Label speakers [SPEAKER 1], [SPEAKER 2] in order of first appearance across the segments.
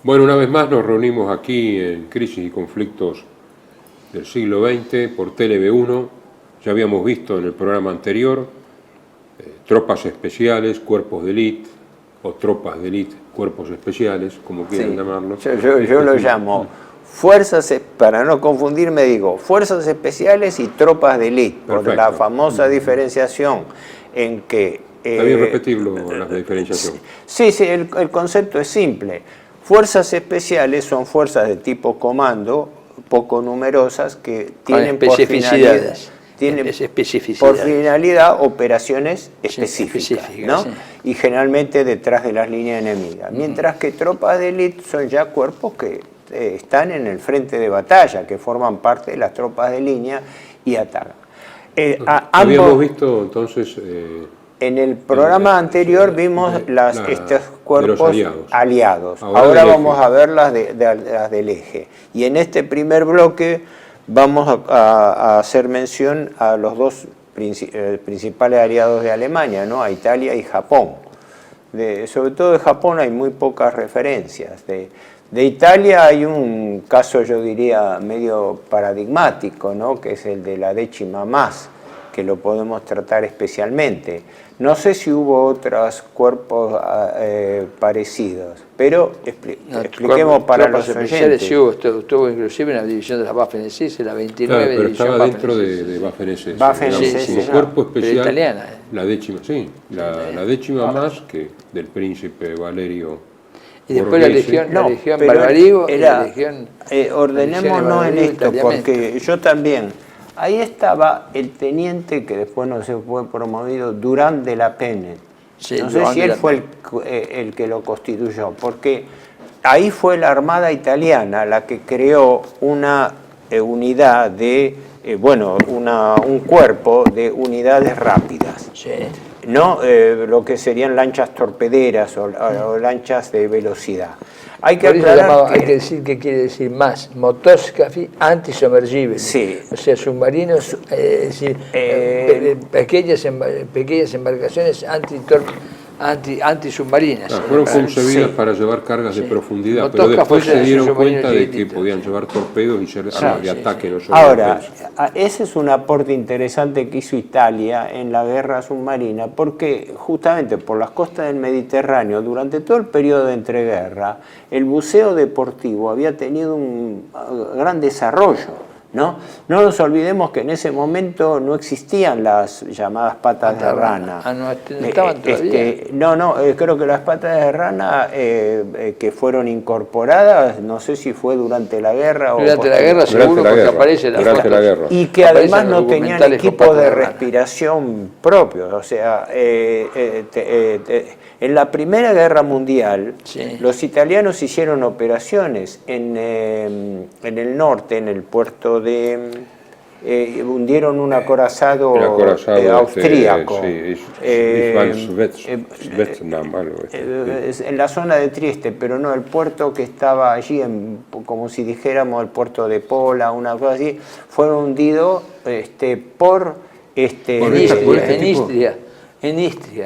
[SPEAKER 1] Bueno, una vez más nos reunimos aquí en Crisis y Conflictos del siglo XX por TLV1. Ya habíamos visto en el programa anterior tropas especiales, cuerpos de élite, o tropas de élite, cuerpos especiales, como quieran llamarlo.
[SPEAKER 2] Yo lo llamo fuerzas, para no confundirme digo, fuerzas especiales y tropas de élite, por la famosa diferenciación en que...
[SPEAKER 1] Está bien repetirlo, la diferenciación.
[SPEAKER 2] Sí, el concepto es simple. Fuerzas especiales son fuerzas de tipo comando, poco numerosas, que tienen por finalidad operaciones específicas, ¿no? Sí. Y generalmente detrás de las líneas enemigas. Mientras que tropas de élite son ya cuerpos que están en el frente de batalla, que forman parte de las tropas de línea y atacan.
[SPEAKER 1] Habíamos visto entonces...
[SPEAKER 2] En el programa anterior vimos estos cuerpos aliados. Ahora vamos a ver las del eje. Y en este primer bloque vamos a hacer mención a los dos principales aliados de Alemania, ¿no? A Italia y Japón. Sobre todo de Japón hay muy pocas referencias. De Italia hay un caso, yo diría, medio paradigmático, ¿no? Que es el de la décima más, que lo podemos tratar especialmente. No sé si hubo otros cuerpos parecidos, pero expliquemos para los oyentes.
[SPEAKER 3] Sí, estuvo inclusive en la división de las Waffen-SS, la 29
[SPEAKER 1] pero
[SPEAKER 3] división
[SPEAKER 1] estaba dentro de Waffen-SS. Como cuerpo especial, italiana, la décima, la décima más que del príncipe Valerio.
[SPEAKER 3] Y después la legión Barbarigo y la legión...
[SPEAKER 2] ordenémonos en esto, porque yo también... Ahí estaba el teniente, que después no se fue promovido, Durán de la Penne. Sí, no sé si él fue el que lo constituyó, porque ahí fue la Armada Italiana la que creó una unidad de, un cuerpo de unidades rápidas. Sí. No lo que serían lanchas torpederas o lanchas de velocidad. Hay que
[SPEAKER 3] decir que quiere decir más, motoscafi antisomergibles. Sí. O sea, submarinos, pequeñas embarcaciones antisubmarinas.
[SPEAKER 1] Fueron concebidas para llevar cargas de profundidad, pero después se dieron cuenta de que podían llevar torpedos y ser armas de ataque. No solo
[SPEAKER 2] ahora, ese es un aporte interesante que hizo Italia en la guerra submarina, porque justamente por las costas del Mediterráneo, durante todo el periodo de entreguerra, el buceo deportivo había tenido un gran desarrollo. ¿No? No nos olvidemos que en ese momento no existían las llamadas patas de rana.
[SPEAKER 3] No estaban todavía.
[SPEAKER 2] Creo que las patas de rana que fueron incorporadas, no sé si fue durante la guerra
[SPEAKER 3] durante la guerra seguro, porque aparece
[SPEAKER 1] la guerra.
[SPEAKER 2] Y que además no tenían equipos de respiración propios. O sea, en la Primera Guerra Mundial, los italianos hicieron operaciones en el norte, en el puerto hundieron un acorazado austríaco. En la zona de Trieste, pero no, el puerto que estaba allí, como si dijéramos el puerto de Pola, una cosa así, fue hundido por
[SPEAKER 3] Istria.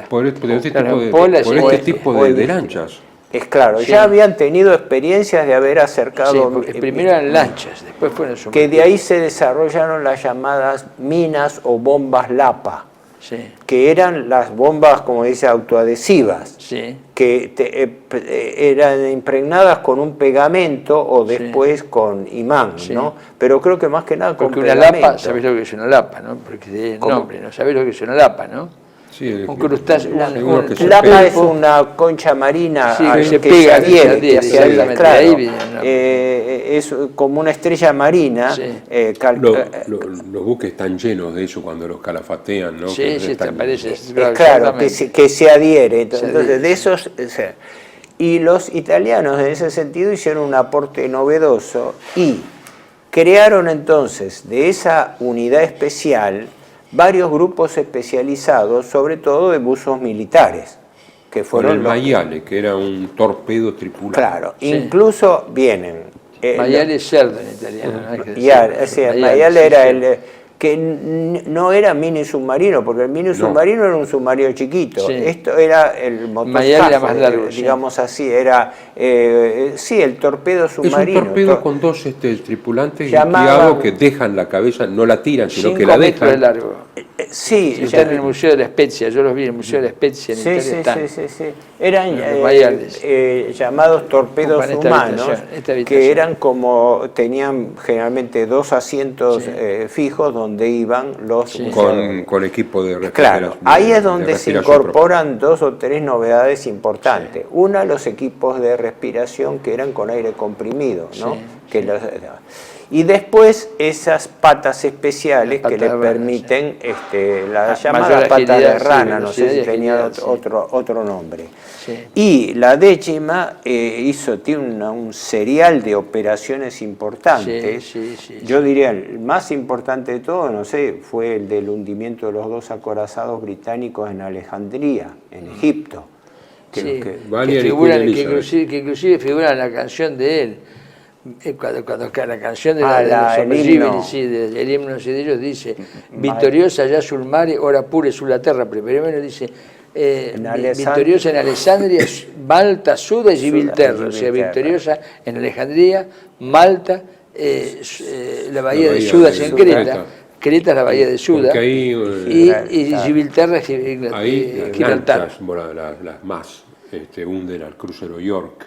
[SPEAKER 1] Por este tipo de lanchas.
[SPEAKER 2] Es claro, ya habían tenido experiencias de haber acercado...
[SPEAKER 3] primero eran lanchas, después fueron submarinos.
[SPEAKER 2] Que de ahí se desarrollaron las llamadas minas o bombas Lapa, que eran las bombas, como dice, autoadhesivas, que eran impregnadas con un pegamento o después con imán, ¿no? Pero creo que más que nada con pegamento.
[SPEAKER 3] Porque una lapa, ¿sabés lo que es una lapa, no? Porque de nombre, ¿no? ¿Sabés lo que es una lapa, no?
[SPEAKER 1] Sí,
[SPEAKER 3] un crustáceo.
[SPEAKER 2] Lapa es una concha marina que se adhiere, es como una estrella marina.
[SPEAKER 1] Los buques están llenos de eso cuando los calafatean, ¿no?
[SPEAKER 3] Te parece.
[SPEAKER 2] Claro, que se adhiere. Entonces, de esos... Y los italianos en ese sentido hicieron un aporte novedoso y crearon entonces de esa unidad especial varios grupos especializados, sobre todo de buzos militares, que fueron
[SPEAKER 1] el maiale, que era un torpedo tripulado.
[SPEAKER 2] Claro, incluso vienen...
[SPEAKER 3] Maiale es cerdo en italiano.
[SPEAKER 2] El maiale era que no era mini submarino, porque el mini submarino era un submarino chiquito. Esto era el motor, digamos así, era el torpedo submarino.
[SPEAKER 1] Es un torpedo con dos tripulantes guiados que dejan la cabeza, no la tiran, sino que la dejan.
[SPEAKER 3] 5 metros de largo.
[SPEAKER 2] Sí,
[SPEAKER 3] están en el Museo de la Spezia, yo los vi en el Museo de la Spezia.
[SPEAKER 2] Sí. Eran llamados torpedos humanos, que eran como, tenían generalmente 2 asientos fijos donde iban los...
[SPEAKER 1] Con equipo de respiración.
[SPEAKER 2] Claro, ahí es donde se incorporan 2 o 3 novedades importantes. Sí. Una, los equipos de respiración que eran con aire comprimido, ¿no? Sí, y después esas patas especiales que le permiten la llamada pata de rana, no sé si tenía otro nombre. Sí. Y la décima tiene un serial de operaciones importantes. Sí. Yo diría el más importante de todo, no sé, fue el del hundimiento de los 2 acorazados británicos en Alejandría, en Egipto.
[SPEAKER 3] Que inclusive figura en la canción de él. Cuando la canción de los somergibles, el himno de ellos dice: victoriosa ya sul mare, ora pure sulla terra. Primero dice victoriosa en Alessandria, Malta, Suda y Gibilterra. O sea, victoriosa en Alejandría, Malta, la bahía de Suda en Creta. Creta es la bahía de Suda. Y Gibilterra es Gibraltar.
[SPEAKER 1] Las más hunden al crucero York.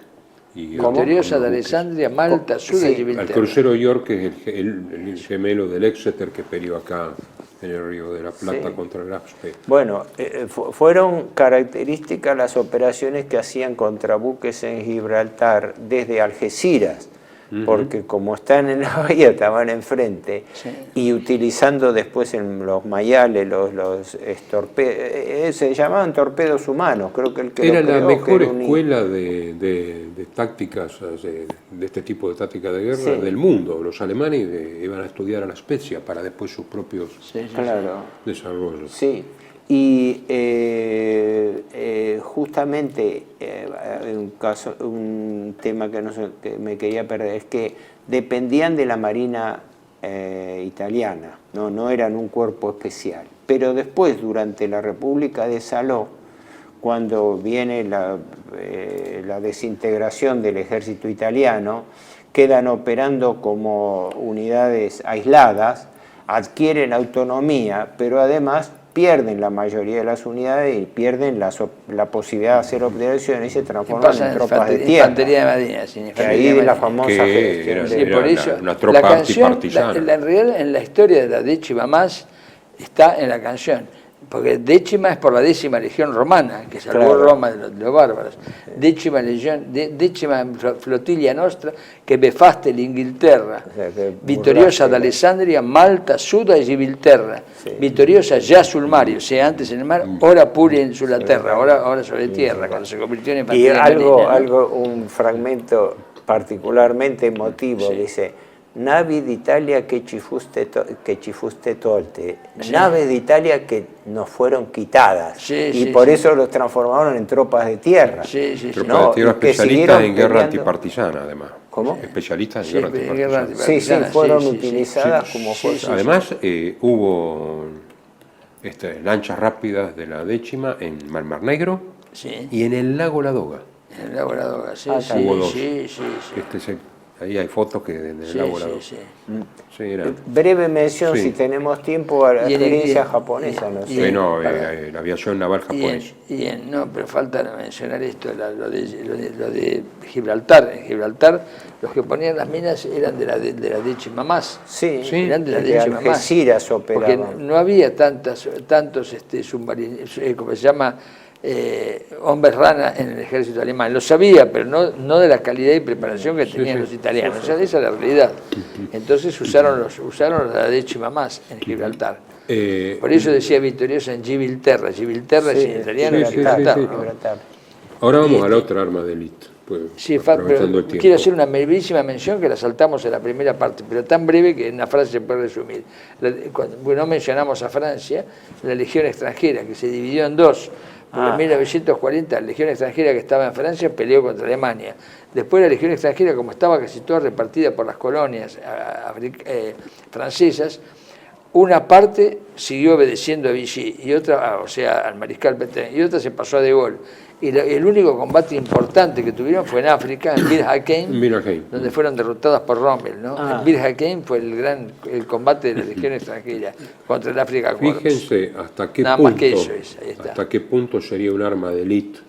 [SPEAKER 3] Victoriosa de Alessandria, Malta, Suda y Gibilterra.
[SPEAKER 1] El crucero York es el gemelo del Exeter que peleó acá en el Río de la Plata contra el Aspe.
[SPEAKER 2] Bueno, fueron características las operaciones que hacían contra buques en Gibraltar desde Algeciras, porque como están en la bahía, estaban enfrente, y utilizando después en los mayales, los torpedos, se llamaban torpedos humanos, creo que el que
[SPEAKER 1] era la mejor escuela de tácticas, de este tipo de táctica de guerra del mundo. Los alemanes iban a estudiar a la Spezia para después sus propios desarrollos.
[SPEAKER 2] Sí. Y justamente un tema que me quería perder es que dependían de la Marina italiana, no eran un cuerpo especial. Pero después, durante la República de Saló, cuando viene la desintegración del ejército italiano, quedan operando como unidades aisladas, adquieren autonomía, pero además pierden la mayoría de las unidades y pierden la posibilidad de hacer operaciones y se transforman en tropas de tierra.
[SPEAKER 3] Infantería de Marina,
[SPEAKER 2] que ahí de la famosa gestión.
[SPEAKER 1] Por eso, una tropa antipartisana.
[SPEAKER 3] En realidad, en la historia de la décima más está en la canción. Porque décima es por la 10ª legión romana, que salvó Roma de los bárbaros. Décima flotilla nostra che befaste l'Inghilterra. Vittoriosa da Alessandria, Malta, Suda y Gibilterra. Vittoriosa ya sul mare, o sea, antes en el mar, ora pure sulla terra, ahora sobre tierra, cuando se convirtió en infantería marina.
[SPEAKER 2] Un fragmento particularmente emotivo, dice: navi d'Italia que ci fuste tolte, naves de Italia que nos fueron quitadas, por eso los transformaron en tropas de tierra.
[SPEAKER 1] Tropas de tierra especialistas en guerra antipartisana, además.
[SPEAKER 2] ¿Cómo?
[SPEAKER 1] Especialistas en guerra
[SPEAKER 2] antipartisana. Fueron utilizadas como fuerzas.
[SPEAKER 1] Además, hubo lanchas rápidas de la décima en el Mar Negro y en el lago Ladoga.
[SPEAKER 3] En el lago Ladoga,
[SPEAKER 1] hubo dos. Ahí hay fotos que en el lago Ladoga.
[SPEAKER 2] Breve mención, si tenemos tiempo, a la experiencia japonesa.
[SPEAKER 1] La aviación naval japonesa.
[SPEAKER 3] Pero falta mencionar esto, lo de Gibraltar. En Gibraltar, los que ponían las minas eran de la décima más. Eran de la décima más. Porque no había tantos submarinos, como se llama, hombres rana en el ejército alemán. Lo sabía, pero no de la calidad y preparación que tenían los italianos. O sea, esa es la realidad. Entonces usaron la décima más en Gibraltar. Por eso decía victoriosa en Gibilterra. Gibilterra es en italiano Gibraltar.
[SPEAKER 1] Ahora vamos a la otra arma de élite.
[SPEAKER 3] Pero quiero hacer una brevísima mención que la saltamos en la primera parte, pero tan breve que en una frase se puede resumir. Cuando no mencionamos a Francia, la legión extranjera, que se dividió en dos. Porque en 1940 la legión extranjera que estaba en Francia peleó contra Alemania. Después la legión extranjera, como estaba casi toda repartida por las colonias francesas, una parte siguió obedeciendo a Vichy, y otra, o sea, al mariscal Pétain, y otra se pasó a De Gaulle. Y el único combate importante que tuvieron fue en África, en Bir Hakeim, donde fueron derrotadas por Rommel, ¿no? En Bir Hakeim fue el combate de la legión extranjera contra el África Corps.
[SPEAKER 1] Fíjense hasta qué punto sería un arma de élite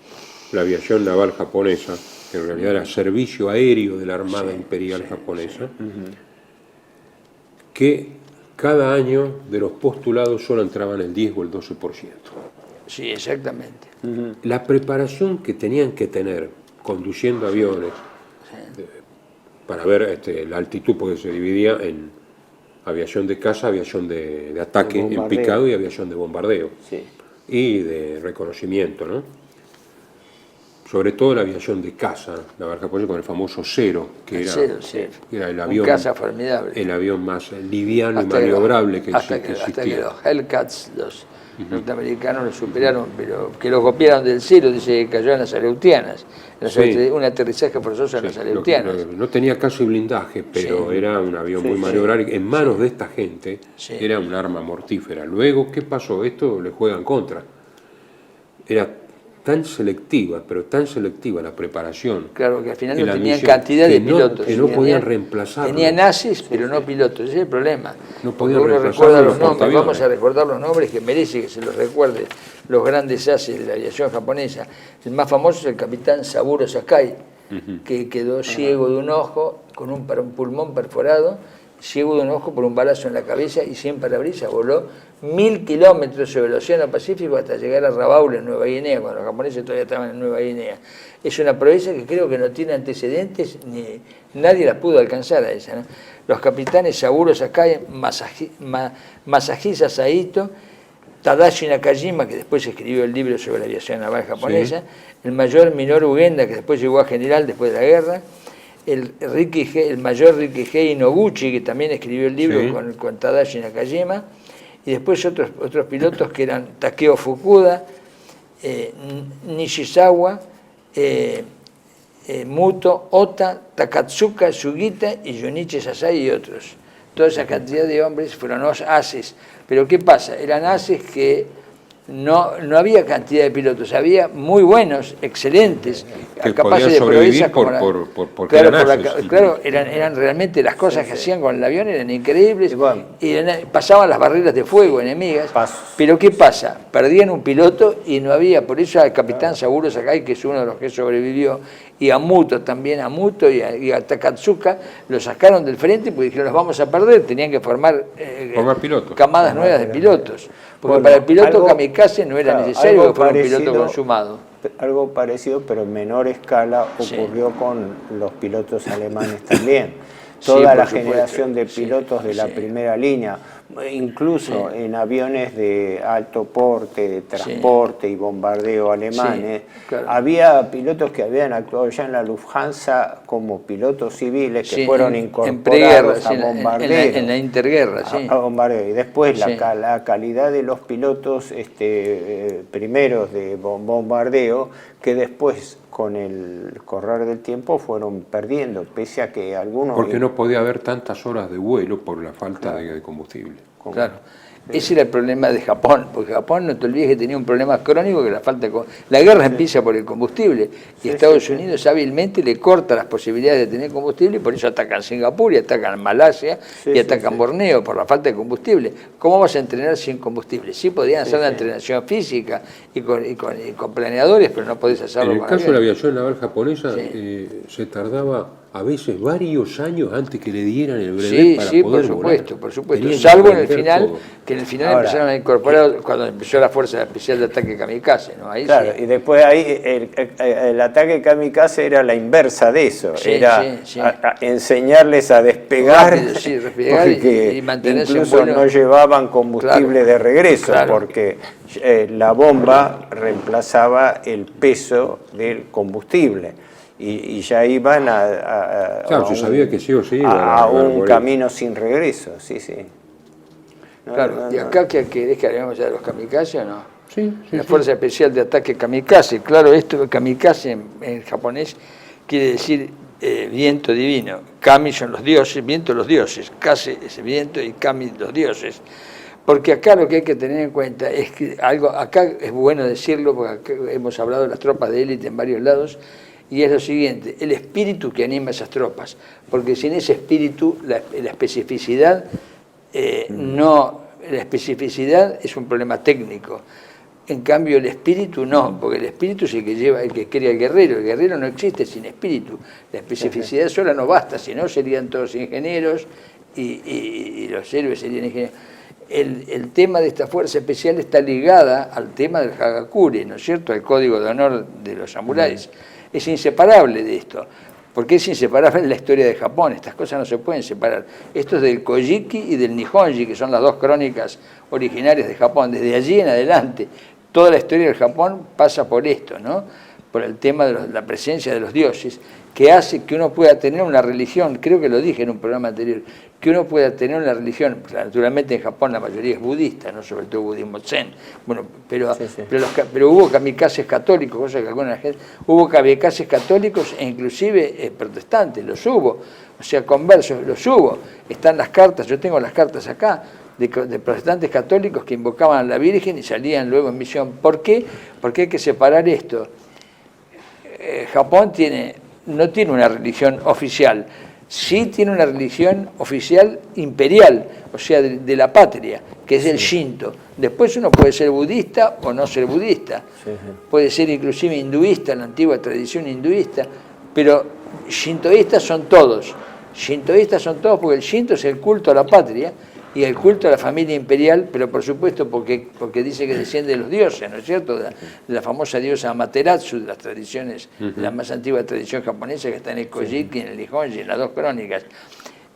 [SPEAKER 1] la aviación naval japonesa, que en realidad era servicio aéreo de la Armada Imperial japonesa, que cada año de los postulados solo entraban el 10 o el 12%.
[SPEAKER 3] Sí, exactamente.
[SPEAKER 1] La preparación que tenían que tener conduciendo aviones para ver la altitud, porque se dividía en aviación de caza, aviación de ataque en picado y aviación de bombardeo y de reconocimiento, ¿no? Sobre todo la aviación de caza naval japonesa con el famoso Zero, que era el avión,
[SPEAKER 3] caza formidable,
[SPEAKER 1] el avión más liviano y maniobrable que existía.
[SPEAKER 3] Hasta que los Hellcats, los norteamericanos lo superaron, pero que lo copiaron del Zero, dice que cayó en las Aleutianas, un aterrizaje forzoso en las Aleutianas.
[SPEAKER 1] No tenía casi blindaje, pero era un avión muy maniobrable. En manos de esta gente era un arma mortífera. Luego, ¿qué pasó? Esto le juega en contra. Era tan selectiva, pero tan selectiva la preparación.
[SPEAKER 3] Claro, que al final no tenían cantidad de pilotos.
[SPEAKER 1] Que no podían reemplazarlos.
[SPEAKER 3] Tenían ases, pero no pilotos. Ese es el problema.
[SPEAKER 1] No podían reemplazar los portaaviones.
[SPEAKER 3] Vamos a recordar los nombres que merece que se los recuerde, los grandes ases de la aviación japonesa. El más famoso es el capitán Saburo Sakai, que quedó ciego de un ojo, con un pulmón perforado, ciego de un ojo por un balazo en la cabeza y sin parabrisas, voló 1000 kilómetros sobre el Océano Pacífico hasta llegar a Rabaul, en Nueva Guinea, cuando los japoneses todavía estaban en Nueva Guinea. Es una proeza que creo que no tiene antecedentes, ni nadie la pudo alcanzar a esa, ¿no? Los capitanes Saburo Sakai, Masahisa Saito, Tadashi Nakajima, que después escribió el libro sobre la aviación naval japonesa, el mayor Minoru Genda, que después llegó a general después de la guerra, el mayor Rikihei Noguchi, que también escribió el libro con Tadashi Nakajima, y después otros pilotos que eran Takeo Fukuda, Nishizawa, Muto, Ota, Takatsuka, Sugita y Junichi Sasai y otros. Toda esa cantidad de hombres fueron ases. Pero ¿qué pasa? Eran ases que no había cantidad de pilotos, había muy buenos, excelentes,
[SPEAKER 1] que
[SPEAKER 3] capaces de
[SPEAKER 1] sobrevivir
[SPEAKER 3] eran realmente las cosas que hacían con el avión eran increíbles, y pasaban las barreras de fuego enemigas. Pero ¿qué pasa? Perdían un piloto y no había, por eso al capitán Saburo Sakai, que es uno de los que sobrevivió, y a Muto también, y a Takatsuka, lo sacaron del frente porque dijeron, los vamos a perder, tenían que formar camadas nuevas de pilotos. Porque para el piloto kamikaze no era necesario que fuera un piloto consumado.
[SPEAKER 2] Algo parecido, pero en menor escala, ocurrió con los pilotos alemanes también. Toda la generación de pilotos de la primera línea, incluso en aviones de alto porte, de transporte y bombardeo alemanes, había pilotos que habían actuado ya en la Lufthansa como pilotos civiles que fueron incorporados a bombardeo.
[SPEAKER 3] En la interguerra,
[SPEAKER 2] a bombardeo. Y después la calidad de los pilotos primeros de bombardeo, que después con el correr del tiempo fueron perdiendo, pese a que algunos...
[SPEAKER 1] Porque no podía haber tantas horas de vuelo por la falta de combustible.
[SPEAKER 3] Claro. Ese era el problema de Japón, porque Japón, no te olvides que tenía un problema crónico, que la falta de la guerra empieza por el combustible, y Estados Unidos hábilmente le corta las posibilidades de tener combustible, y por eso atacan Singapur, y atacan Malasia, y atacan Borneo, por la falta de combustible. ¿Cómo vas a entrenar sin combustible? Sí podían hacer la entrenación física y con planeadores, pero no podés hacerlo.
[SPEAKER 1] En el caso de la aviación naval japonesa, se tardaba a veces varios años antes que le dieran el brevet para poder volar.
[SPEAKER 3] Por supuesto. Salvo en el final, que en el final empezaron a incorporar cuando empezó la Fuerza Especial de Ataque Kamikaze, ¿no? Ahí
[SPEAKER 2] y después ahí el ataque kamikaze era la inversa de eso, enseñarles a despegar, porque
[SPEAKER 3] y mantenerse
[SPEAKER 2] incluso no llevaban combustible de regreso, porque la bomba reemplazaba el peso del combustible. Y ya iban
[SPEAKER 1] se sabía que sí o sí
[SPEAKER 2] a un camino sin regreso,
[SPEAKER 3] ¿Y acá querés que hablemos ya de los kamikaze o no? La Fuerza Especial de Ataque Kamikaze. Claro, esto de kamikaze en japonés quiere decir viento divino, kami son los dioses, viento los dioses, kase es viento y kami los dioses. Porque acá lo que hay que tener en cuenta es que acá es bueno decirlo, porque acá hemos hablado de las tropas de élite en varios lados, y es lo siguiente, el espíritu que anima esas tropas, porque sin ese espíritu la especificidad la especificidad es un problema técnico. En cambio el espíritu no, porque el espíritu es el que lleva, el que crea el guerrero no existe sin espíritu, la especificidad sola no basta, si no serían todos ingenieros y los héroes serían ingenieros. El tema de esta fuerza especial está ligada al tema del Hagakure, ¿no es cierto?, al código de honor de los samuráis. Es inseparable de esto, porque es inseparable en la historia de Japón, estas cosas no se pueden separar. Esto es del Kojiki y del Nihonji, que son las dos crónicas originarias de Japón, desde allí en adelante. Toda la historia del Japón pasa por esto, ¿no?, por el tema de la presencia de los dioses, que hace que uno pueda tener una religión, creo que lo dije en un programa anterior, que uno pueda tener una religión, naturalmente en Japón la mayoría es budista, no sobre todo budismo zen, bueno, pero hubo kamikazes católicos, cosa que alguna gente, hubo kamikazes católicos e inclusive protestantes, los hubo, o sea, conversos, los hubo, están las cartas, yo tengo las cartas acá, de protestantes católicos que invocaban a la Virgen y salían luego en misión. ¿Por qué? Porque hay que separar esto. Japón no tiene una religión oficial, sí tiene una religión oficial imperial, o sea, de la patria, que es el Shinto. Después uno puede ser budista o no ser budista, puede ser inclusive hinduista, la antigua tradición hinduista, pero shintoístas son todos porque el Shinto es el culto a la patria, y el culto a la familia imperial, pero por supuesto porque dice que desciende de los dioses, ¿no es cierto?, de la famosa diosa Amaterasu, de las tradiciones, de la más antigua tradición japonesa que está en el Kojiki, en el Nihonji, en las dos crónicas.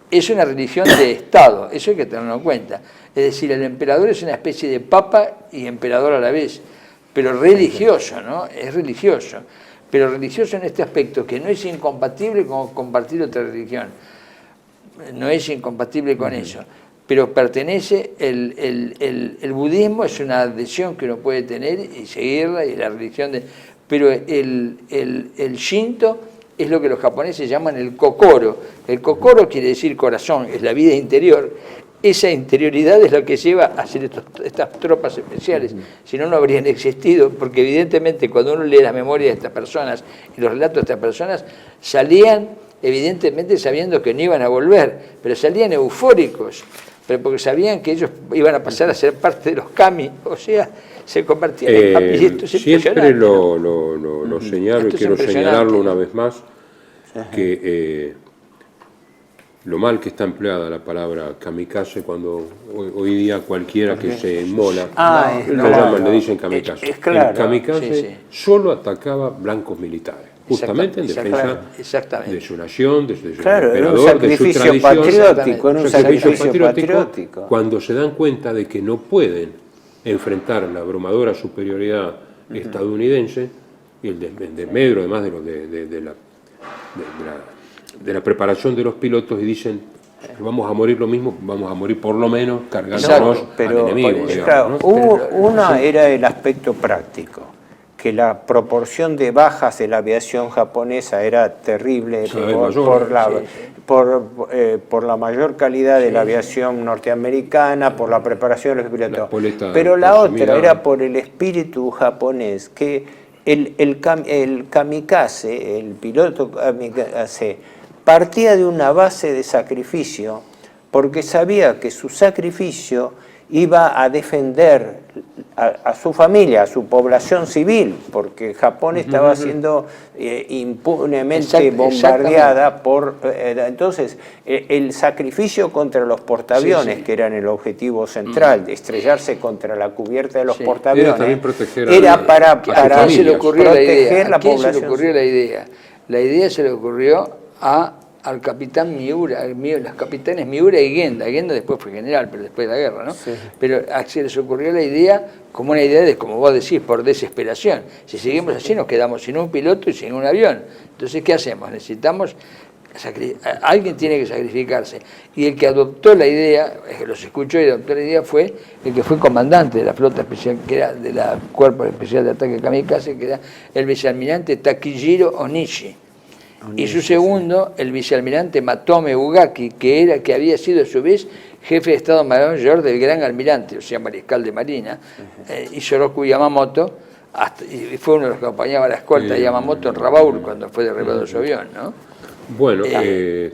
[SPEAKER 3] Es una religión de Estado, eso hay que tenerlo en cuenta. Es decir, el emperador es una especie de papa y emperador a la vez, pero religioso, ¿no? Es religioso, pero religioso en este aspecto, que no es incompatible con compartir otra religión, no es incompatible con eso. Pero pertenece, el budismo es una adhesión que uno puede tener y seguirla, y la religión pero el Shinto es lo que los japoneses llaman el kokoro. El kokoro quiere decir corazón, es la vida interior. Esa interioridad es lo que lleva a hacer estas tropas especiales. Si no, no habrían existido, porque evidentemente cuando uno lee las memorias de estas personas y los relatos de estas personas, salían evidentemente sabiendo que no iban a volver, pero salían eufóricos, pero porque sabían que ellos iban a pasar a ser parte de los kami, o sea, se convertían en kami. Y esto es
[SPEAKER 1] siempre lo señalo, y quiero señalarlo una vez más, que lo mal que está empleada la palabra kamikaze, cuando hoy día cualquiera que se inmola, le dicen kamikaze. El kamikaze solo atacaba blancos militares, justamente en defensa de su nación, de su emperador, de su tradición. Un sacrificio patriótico. Cuando se dan cuenta de que no pueden enfrentar la abrumadora superioridad estadounidense y el desmedro además de la preparación de los pilotos, y dicen que vamos a morir lo mismo, vamos a morir por lo menos cargándonos al enemigo.
[SPEAKER 2] Digamos, ¿no? Una era el aspecto práctico, que la proporción de bajas de la aviación japonesa era terrible por la mayor calidad de la aviación norteamericana, por la preparación de los pilotos. Pero la otra era por el espíritu japonés, que el kamikaze, el piloto kamikaze, partía de una base de sacrificio, porque sabía que su sacrificio iba a defender a su familia, a su población civil, porque Japón estaba siendo impunemente bombardeada por... entonces, el sacrificio contra los portaaviones, que eran el objetivo central, de estrellarse contra la cubierta de los portaaviones, era para proteger la población.
[SPEAKER 3] Se le ocurrió la idea? La idea se le ocurrió al capitán Miura, los capitanes Miura y Genda. Genda después fue general, pero después de la guerra, ¿no? Sí. Pero se les ocurrió la idea como una idea de, como vos decís, por desesperación. Si seguimos así nos quedamos sin un piloto y sin un avión. Entonces, ¿qué hacemos? Necesitamos... Alguien tiene que sacrificarse. Y el que adoptó la idea, los escuchó y adoptó la idea, fue el que fue comandante de la flota especial, que era de la Cuerpo Especial de Ataque Kamikaze, que era el vicealmirante Takijiro Onishi. y su segundo, el vicealmirante Matome Ugaki, que había sido a su vez jefe de Estado Mayor del gran almirante, o sea, mariscal de Marina, y Soroku Yamamoto, y fue uno de los que acompañaba a la escolta de Yamamoto en Rabaul cuando fue derribado su avión, ¿no?
[SPEAKER 1] Bueno,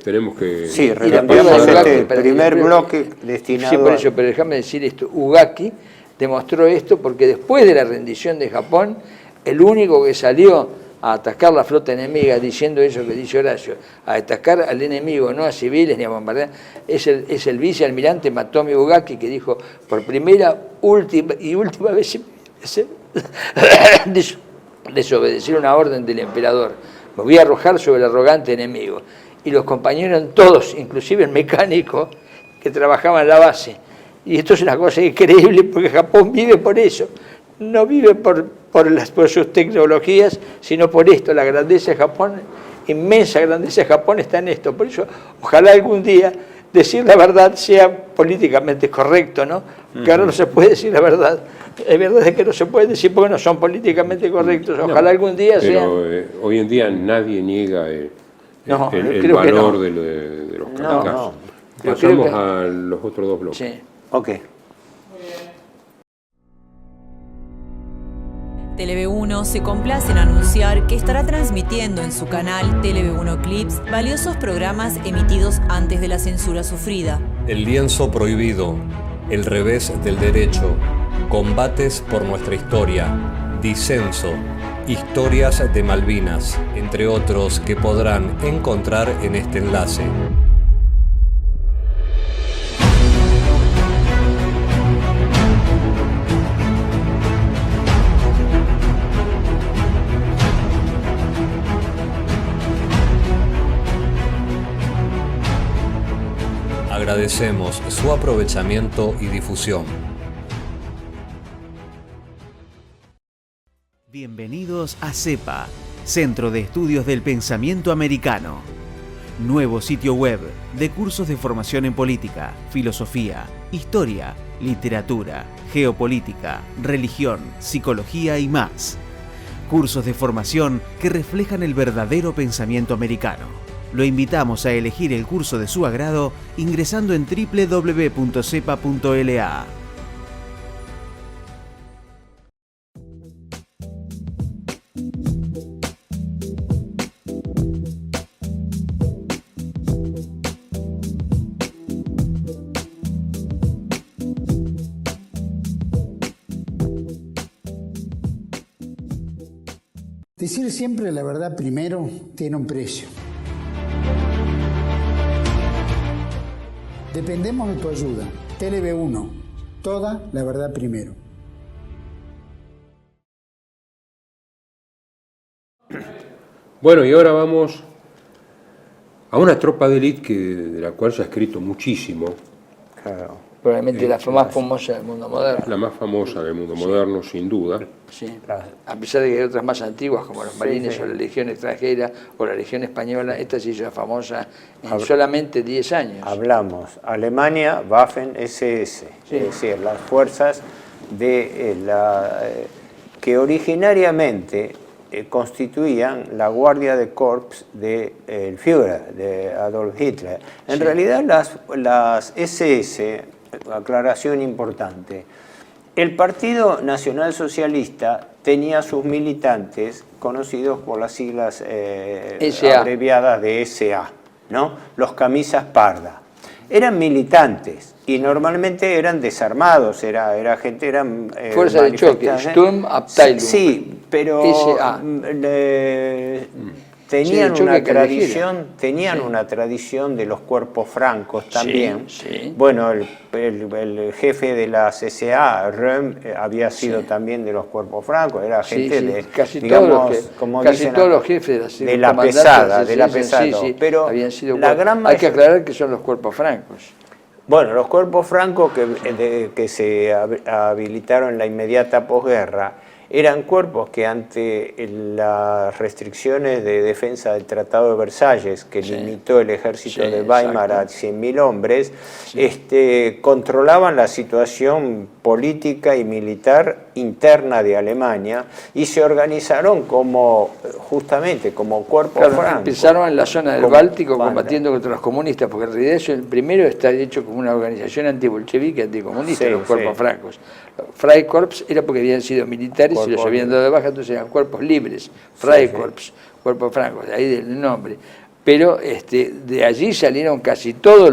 [SPEAKER 1] tenemos que...
[SPEAKER 2] Sí, redondeamos este primer bloque destinado...
[SPEAKER 3] Sí, por eso, pero déjame decir esto. Ugaki demostró esto porque después de la rendición de Japón, el único que salió a atacar la flota enemiga, diciendo eso que dice Horacio, a atacar al enemigo, no a civiles ni a bombardear, es el vicealmirante Matome Ugaki, que dijo, por primera y última vez desobedecer una orden del emperador, me voy a arrojar sobre el arrogante enemigo. Y los compañeros eran todos, inclusive el mecánico que trabajaba en la base. Y esto es una cosa increíble porque Japón vive por eso. No vive por sus tecnologías, sino por esto. La grandeza de Japón, inmensa grandeza de Japón está en esto. Por eso, ojalá algún día decir la verdad sea políticamente correcto, ¿no? Que ahora no se puede decir la verdad. Es verdad que no se puede decir porque no son políticamente correctos. Ojalá algún día sea...
[SPEAKER 1] Pero hoy en día nadie niega el valor de los kamikazes. Pasamos a los otros dos bloques.
[SPEAKER 3] Sí.
[SPEAKER 2] Ok.
[SPEAKER 4] Tele-V1 se complace en anunciar que estará transmitiendo en su canal Tele-V1 Clips valiosos programas emitidos antes de la censura sufrida.
[SPEAKER 5] El lienzo prohibido, el revés del derecho, combates por nuestra historia, disenso, historias de Malvinas, entre otros que podrán encontrar en este enlace. Agradecemos su aprovechamiento y difusión.
[SPEAKER 6] Bienvenidos a CEPA, Centro de Estudios del Pensamiento Americano. Nuevo sitio web de cursos de formación en política, filosofía, historia, literatura, geopolítica, religión, psicología y más. Cursos de formación que reflejan el verdadero pensamiento americano. Lo invitamos a elegir el curso de su agrado ingresando en www.cepa.la.
[SPEAKER 7] Decir siempre la verdad primero tiene un precio. Dependemos de tu ayuda. Tele-V1, toda la verdad primero.
[SPEAKER 1] Bueno, y ahora vamos a una tropa de élite de la cual se ha escrito muchísimo.
[SPEAKER 2] Claro.
[SPEAKER 3] Probablemente la más famosa del mundo moderno.
[SPEAKER 1] La más famosa del mundo moderno, sin duda.
[SPEAKER 3] Sí, a pesar de que hay otras más antiguas, como los marines o la Legión extranjera o la Legión española, esta se hizo famosa en solamente 10 años.
[SPEAKER 2] Hablamos, Alemania, Waffen SS, es decir, las fuerzas de que originariamente constituían la guardia de corps del Führer, de Adolf Hitler. En realidad las SS, aclaración importante, el Partido Nacional Socialista tenía sus militantes conocidos por las siglas abreviadas de SA, ¿no? Los camisas pardas. Eran militantes y normalmente eran desarmados, eran
[SPEAKER 3] fuerza de choque, Sturmabteilung.
[SPEAKER 2] Sí, pero tenían una tradición de los cuerpos francos también.
[SPEAKER 3] Sí.
[SPEAKER 2] Bueno, el jefe de la CSA, Röhm, había sido también de los cuerpos francos, era gente de,
[SPEAKER 3] casi
[SPEAKER 2] digamos,
[SPEAKER 3] todos los jefes
[SPEAKER 2] de la pesada, pero
[SPEAKER 3] habían sido
[SPEAKER 2] la gran
[SPEAKER 3] hay que aclarar que son los cuerpos francos.
[SPEAKER 2] Bueno, los cuerpos francos que se habilitaron en la inmediata posguerra eran cuerpos que ante las restricciones de defensa del Tratado de Versalles, que limitó el ejército de Weimar a 100.000 hombres, controlaban la situación política y militar interna de Alemania y se organizaron justamente como cuerpos francos.
[SPEAKER 3] Empezaron en la zona del Báltico combatiendo contra los comunistas, porque en realidad eso, el primero está hecho como una organización antibolchevique, anticomunista, los cuerpos francos. Freikorps era porque habían sido militares y los habían dado de baja, entonces eran cuerpos libres, Freikorps, cuerpos francos, de ahí del nombre. Pero de allí salieron casi todos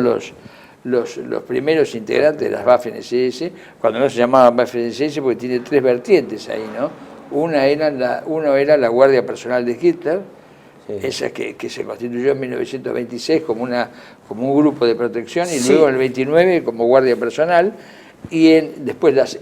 [SPEAKER 3] los primeros integrantes de las Waffen-SS, cuando no se llamaban Waffen-SS porque tiene 3 vertientes ahí, ¿no? Uno era la Guardia Personal de Hitler, esa que se constituyó en 1926 como un grupo de protección, y luego en el 29 como Guardia Personal, y después las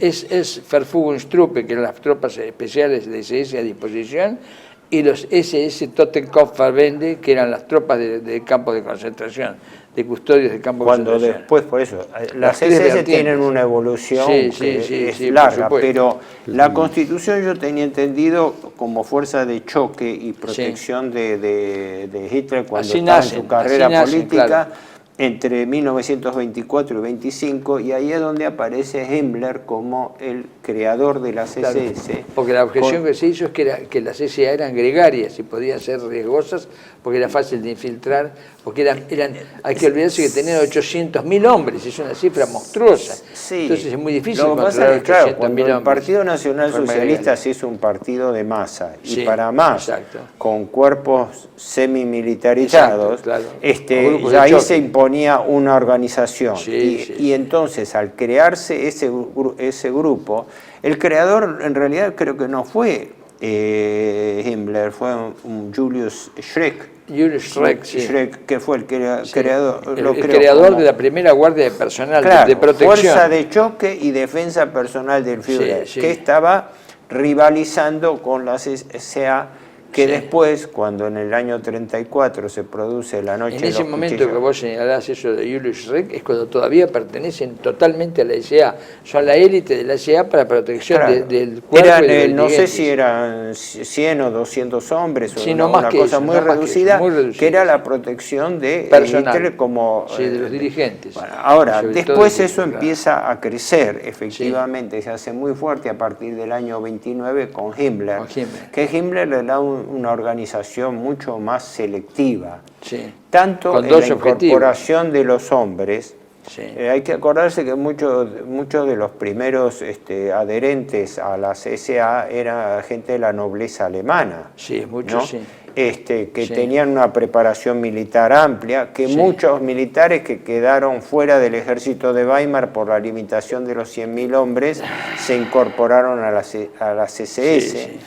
[SPEAKER 3] Verfügungstruppe, que eran las tropas especiales de SS a disposición, y los SS Totenkopfverbände, que eran las tropas de campos de concentración, de custodios de campos de concentración.
[SPEAKER 2] Cuando después, por eso, las SS tienen una evolución es larga, pero la Constitución yo tenía entendido como fuerza de choque y protección de Hitler cuando estaba en su carrera política, claro, entre 1924 y 25, y ahí es donde aparece Himmler como el creador de las SS.
[SPEAKER 3] Porque la objeción que se hizo es que las SA eran gregarias y podían ser riesgosas porque era fácil de infiltrar, porque hay que olvidarse que tenían 800.000 hombres, es una cifra monstruosa. Entonces es muy difícil controlar 800.000 hombres.
[SPEAKER 2] El Partido Nacional Socialista se hizo un partido de masa, y para más, con cuerpos semimilitarizados, ya ahí se imponía una organización. Y entonces, al crearse ese grupo, el creador en realidad creo que no fue Himmler, fue un Julius Schreck. Schreck, que fue el creador.
[SPEAKER 3] El creador de la primera guardia de personal de protección.
[SPEAKER 2] Fuerza de choque y defensa personal del Führer, que estaba rivalizando con la CSA, que después, cuando en el año 34 se produce la noche de los
[SPEAKER 3] cuchillos. En ese momento que vos señalás eso de Julius Schreck, es cuando todavía pertenecen totalmente a la SA. Son la élite de la SA para protección del cuerpo y del
[SPEAKER 2] no sé si eran 100 o 200 hombres, o una cosa muy reducida, que era la protección de Hitler como...
[SPEAKER 3] de los dirigentes.
[SPEAKER 2] Bueno, ahora, después eso empieza a crecer, efectivamente, se hace muy fuerte a partir del año 29 con Himmler, que Himmler le da una organización mucho más selectiva, tanto en la incorporación de los hombres. Hay que acordarse que muchos de los primeros adherentes a la CSA era gente de la nobleza alemana, que tenían una preparación militar amplia, que muchos militares que quedaron fuera del ejército de Weimar por la limitación de los 100.000 hombres se incorporaron a las SS.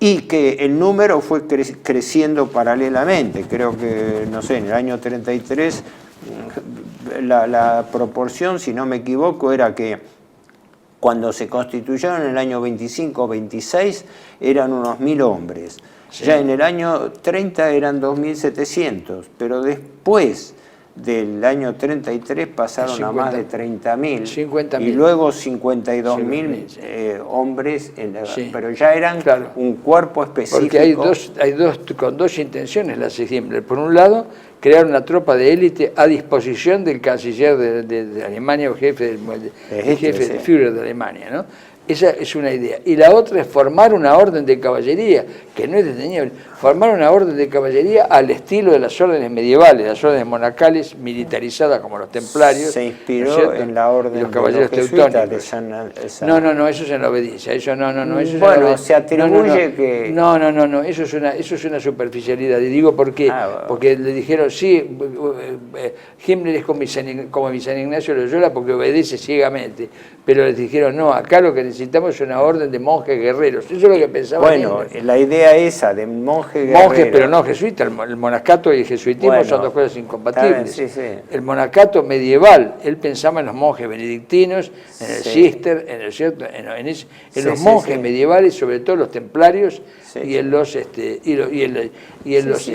[SPEAKER 2] Y que el número fue creciendo paralelamente. Creo que, no sé, en el año 33 la proporción, si no me equivoco, era que cuando se constituyeron en el año 25 o 26 eran unos 1.000 hombres. Ya en el año 30 eran 2.700, pero después del año 33 pasaron a más de 30.000 y luego 52.000 hombres, pero ya eran un cuerpo específico.
[SPEAKER 3] Porque hay con dos intenciones las Himmler. Por un lado, crear una tropa de élite a disposición del canciller de Alemania o jefe del Führer de Alemania, ¿no? Esa es una idea. Y la otra es formar una orden de caballería, que no es desdeñable, formar una orden de caballería al estilo de las órdenes medievales, las órdenes monacales militarizadas como los templarios.
[SPEAKER 2] Se inspiró en la orden
[SPEAKER 3] de los caballeros teutónicos. No, eso es en la obediencia. Eso
[SPEAKER 2] bueno, se atribuye que...
[SPEAKER 3] No, eso es una superficialidad. Y digo porque le dijeron, sí, Himmler es como mi San Ignacio Loyola porque obedece ciegamente. Pero les dijeron, no, acá lo que necesitamos es una orden de monjes guerreros. Eso es lo que pensaba
[SPEAKER 2] Bueno, la idea esa de monjes guerreros.
[SPEAKER 3] Monjes, pero no jesuitas. El monacato y el jesuitismo son dos cosas incompatibles. El monacato medieval, él pensaba en los monjes benedictinos, en el Cister, en los monjes medievales, sobre todo los templarios, y en los el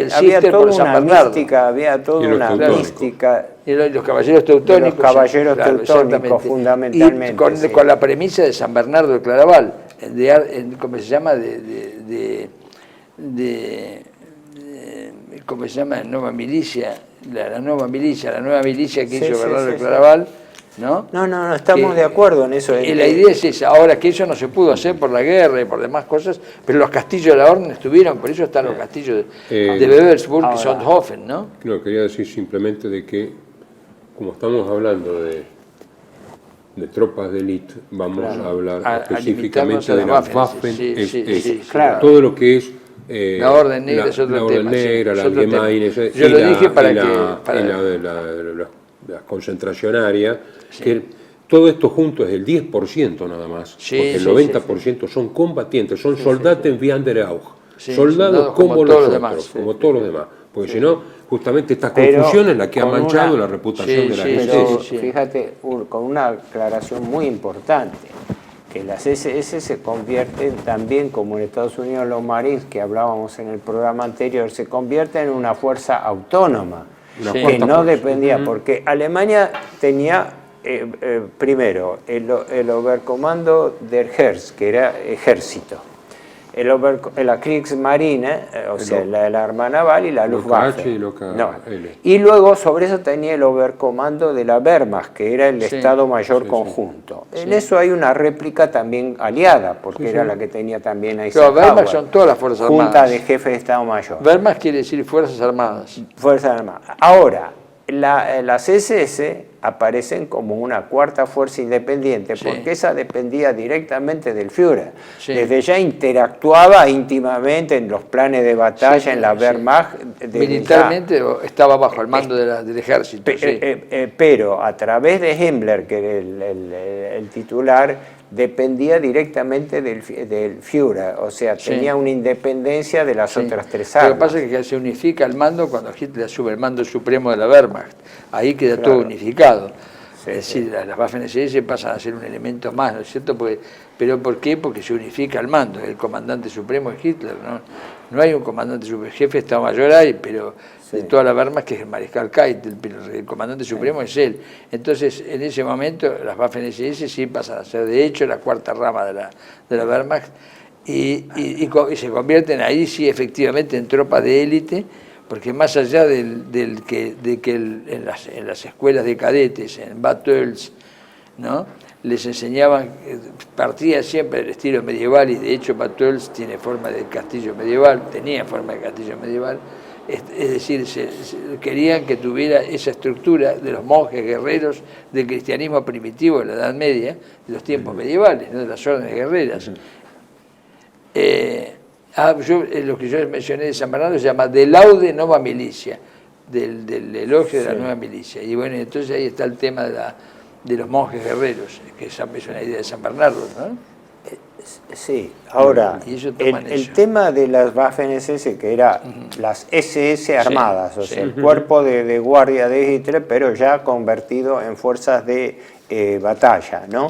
[SPEAKER 3] Cister por San Bernardo.
[SPEAKER 2] Había toda una mística.
[SPEAKER 3] Y los caballeros teutónicos.
[SPEAKER 2] Los caballeros teutónicos, fundamentalmente.
[SPEAKER 3] Y con la premisa de San Bernardo de Claraval, ¿cómo se llama? ¿Cómo se llama? La nueva milicia que hizo Bernardo de Claraval, ¿no?
[SPEAKER 2] No, estamos de acuerdo en eso.
[SPEAKER 3] Y la idea es esa. Ahora, que eso no se pudo hacer por la guerra y por demás cosas, pero los castillos de la orden estuvieron, por eso están los castillos de Wewelsburg y Sonthofen, ¿no?
[SPEAKER 1] No, quería decir simplemente de que, como estamos hablando de tropas de élite, vamos a hablar específicamente de las Waffen,
[SPEAKER 3] claro.
[SPEAKER 1] Todo lo que es
[SPEAKER 3] la Orden Negra es otro tema.
[SPEAKER 1] La Allgemeine,
[SPEAKER 3] yo lo dije para
[SPEAKER 1] las concentracionarias, que todo esto junto es el 10% nada más, porque el 90% son combatientes, son soldados en Wiederauch, soldados como los demás, como todos los demás, porque si no, justamente esta confusión es la que ha manchado la reputación de la SS.
[SPEAKER 2] Fíjate, con una aclaración muy importante, que las SS se convierten también, como en Estados Unidos los Marines, que hablábamos en el programa anterior, se convierten en una fuerza autónoma, que no dependía, porque Alemania tenía primero el Oberkommando der Heer, que era ejército, la Kriegsmarine, o sea, la Arma Naval y la Luftwaffe. Y luego sobre eso tenía el Oberkommando de la Wehrmacht, que era el Estado Mayor Conjunto. En eso hay una réplica también aliada, porque era la que tenía también Eisenhower.
[SPEAKER 3] Pero Wehrmacht son todas las Fuerzas Armadas.
[SPEAKER 2] Junta de Jefes de Estado Mayor.
[SPEAKER 3] Wehrmacht quiere decir Fuerzas Armadas.
[SPEAKER 2] Fuerzas Armadas. Ahora, las SS aparecen como una cuarta fuerza independiente, porque esa dependía directamente del Führer. Desde ya interactuaba íntimamente en los planes de batalla, en la Wehrmacht.
[SPEAKER 3] Militarmente estaba bajo el mando del ejército.
[SPEAKER 2] Pero a través de Himmler, que era el titular, dependía directamente del Führer, o sea, tenía una independencia de las otras tres armas.
[SPEAKER 3] Lo que pasa es que se unifica el mando cuando Hitler asume el mando supremo de la Wehrmacht. Ahí queda todo unificado. Es decir, las Waffen-SS pasan a ser un elemento más, ¿no es cierto? ¿Pero por qué? Porque se unifica el mando. El comandante supremo es Hitler, ¿no? No hay un comandante supremo, jefe de Estado Mayor hay, pero de toda la Wehrmacht, que es el mariscal Keitel, pero el comandante supremo es él. Entonces, en ese momento, las Waffen-SS sí pasan a ser, de hecho, la cuarta rama de la Wehrmacht, y se convierten ahí, sí, efectivamente, en tropas de élite, porque más allá de que en las escuelas de cadetes, en Bad Tölz, ¿no?, les enseñaban, partía siempre del estilo medieval, y de hecho Bad Tölz tiene forma de castillo medieval, tenía forma de castillo medieval, es decir, querían que tuviera esa estructura de los monjes guerreros del cristianismo primitivo de la Edad Media, de los tiempos medievales, ¿no?, de las órdenes guerreras. Lo que yo mencioné de San Bernardo se llama De Laude Nova Milicia, del elogio de la nueva milicia. Y bueno, entonces ahí está el tema de los monjes guerreros, que es una idea de San Bernardo, ¿no?
[SPEAKER 2] Sí, ahora, el tema de las Waffen-SS, que era las SS armadas, o sea, el cuerpo de guardia de Hitler, pero ya convertido en fuerzas de batalla, ¿no?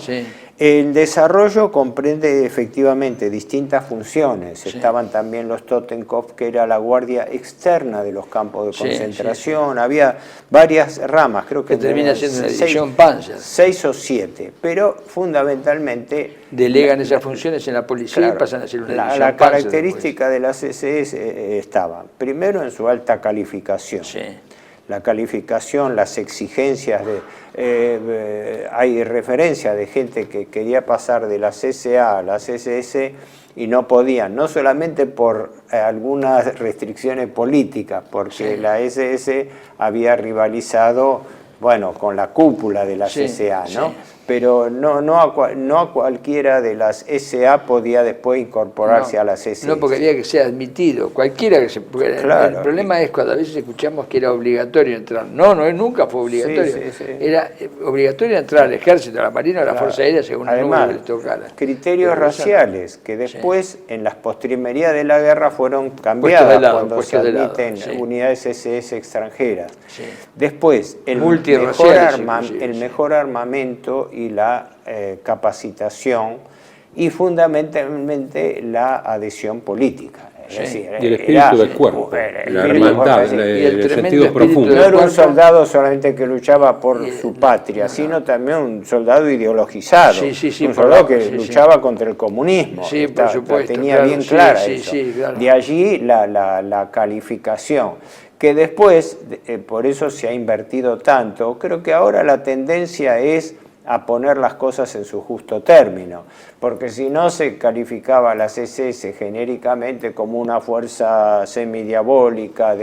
[SPEAKER 2] El desarrollo comprende efectivamente distintas funciones. Estaban también los Totenkopf, que era la guardia externa de los campos de concentración. Había varias ramas, creo que
[SPEAKER 3] termina siendo una división Panzer.
[SPEAKER 2] 6 o 7, pero fundamentalmente
[SPEAKER 3] delegan esas funciones en la policía, y pasan a ser una división
[SPEAKER 2] La característica de las SS estaba, primero, en su alta calificación. La calificación, las exigencias hay referencia de gente que quería pasar de las SA a las SS y no podían, no solamente por algunas restricciones políticas, porque la SS había rivalizado, bueno, con la cúpula de las SA, ¿no? Pero no a cualquiera de las SA podía después incorporarse a las SS.
[SPEAKER 3] No, porque había que ser admitido, cualquiera que se... El problema es cuando a veces escuchamos que era obligatorio entrar. No, nunca fue obligatorio. Era obligatorio entrar al ejército, a la marina o a la fuerza aérea, según el número que le tocara.
[SPEAKER 2] Criterios raciales, que después, en las postrimerías de la guerra, fueron cambiadas cuando se admiten unidades SS extranjeras. Después, el mejor armamento y la capacitación, y fundamentalmente la adhesión política. Es decir,
[SPEAKER 1] y el espíritu del cuerpo, la hermandad, el sentido profundo.
[SPEAKER 2] No era un soldado solamente que luchaba por su patria, sino también un soldado ideologizado, un soldado que luchaba contra el comunismo.
[SPEAKER 3] Por supuesto,
[SPEAKER 2] tenía bien clara eso. De allí la calificación, que después, por eso se ha invertido tanto. Creo que ahora la tendencia es a poner las cosas en su justo término, porque si no se calificaba a las SS genéricamente como una fuerza semidiabólica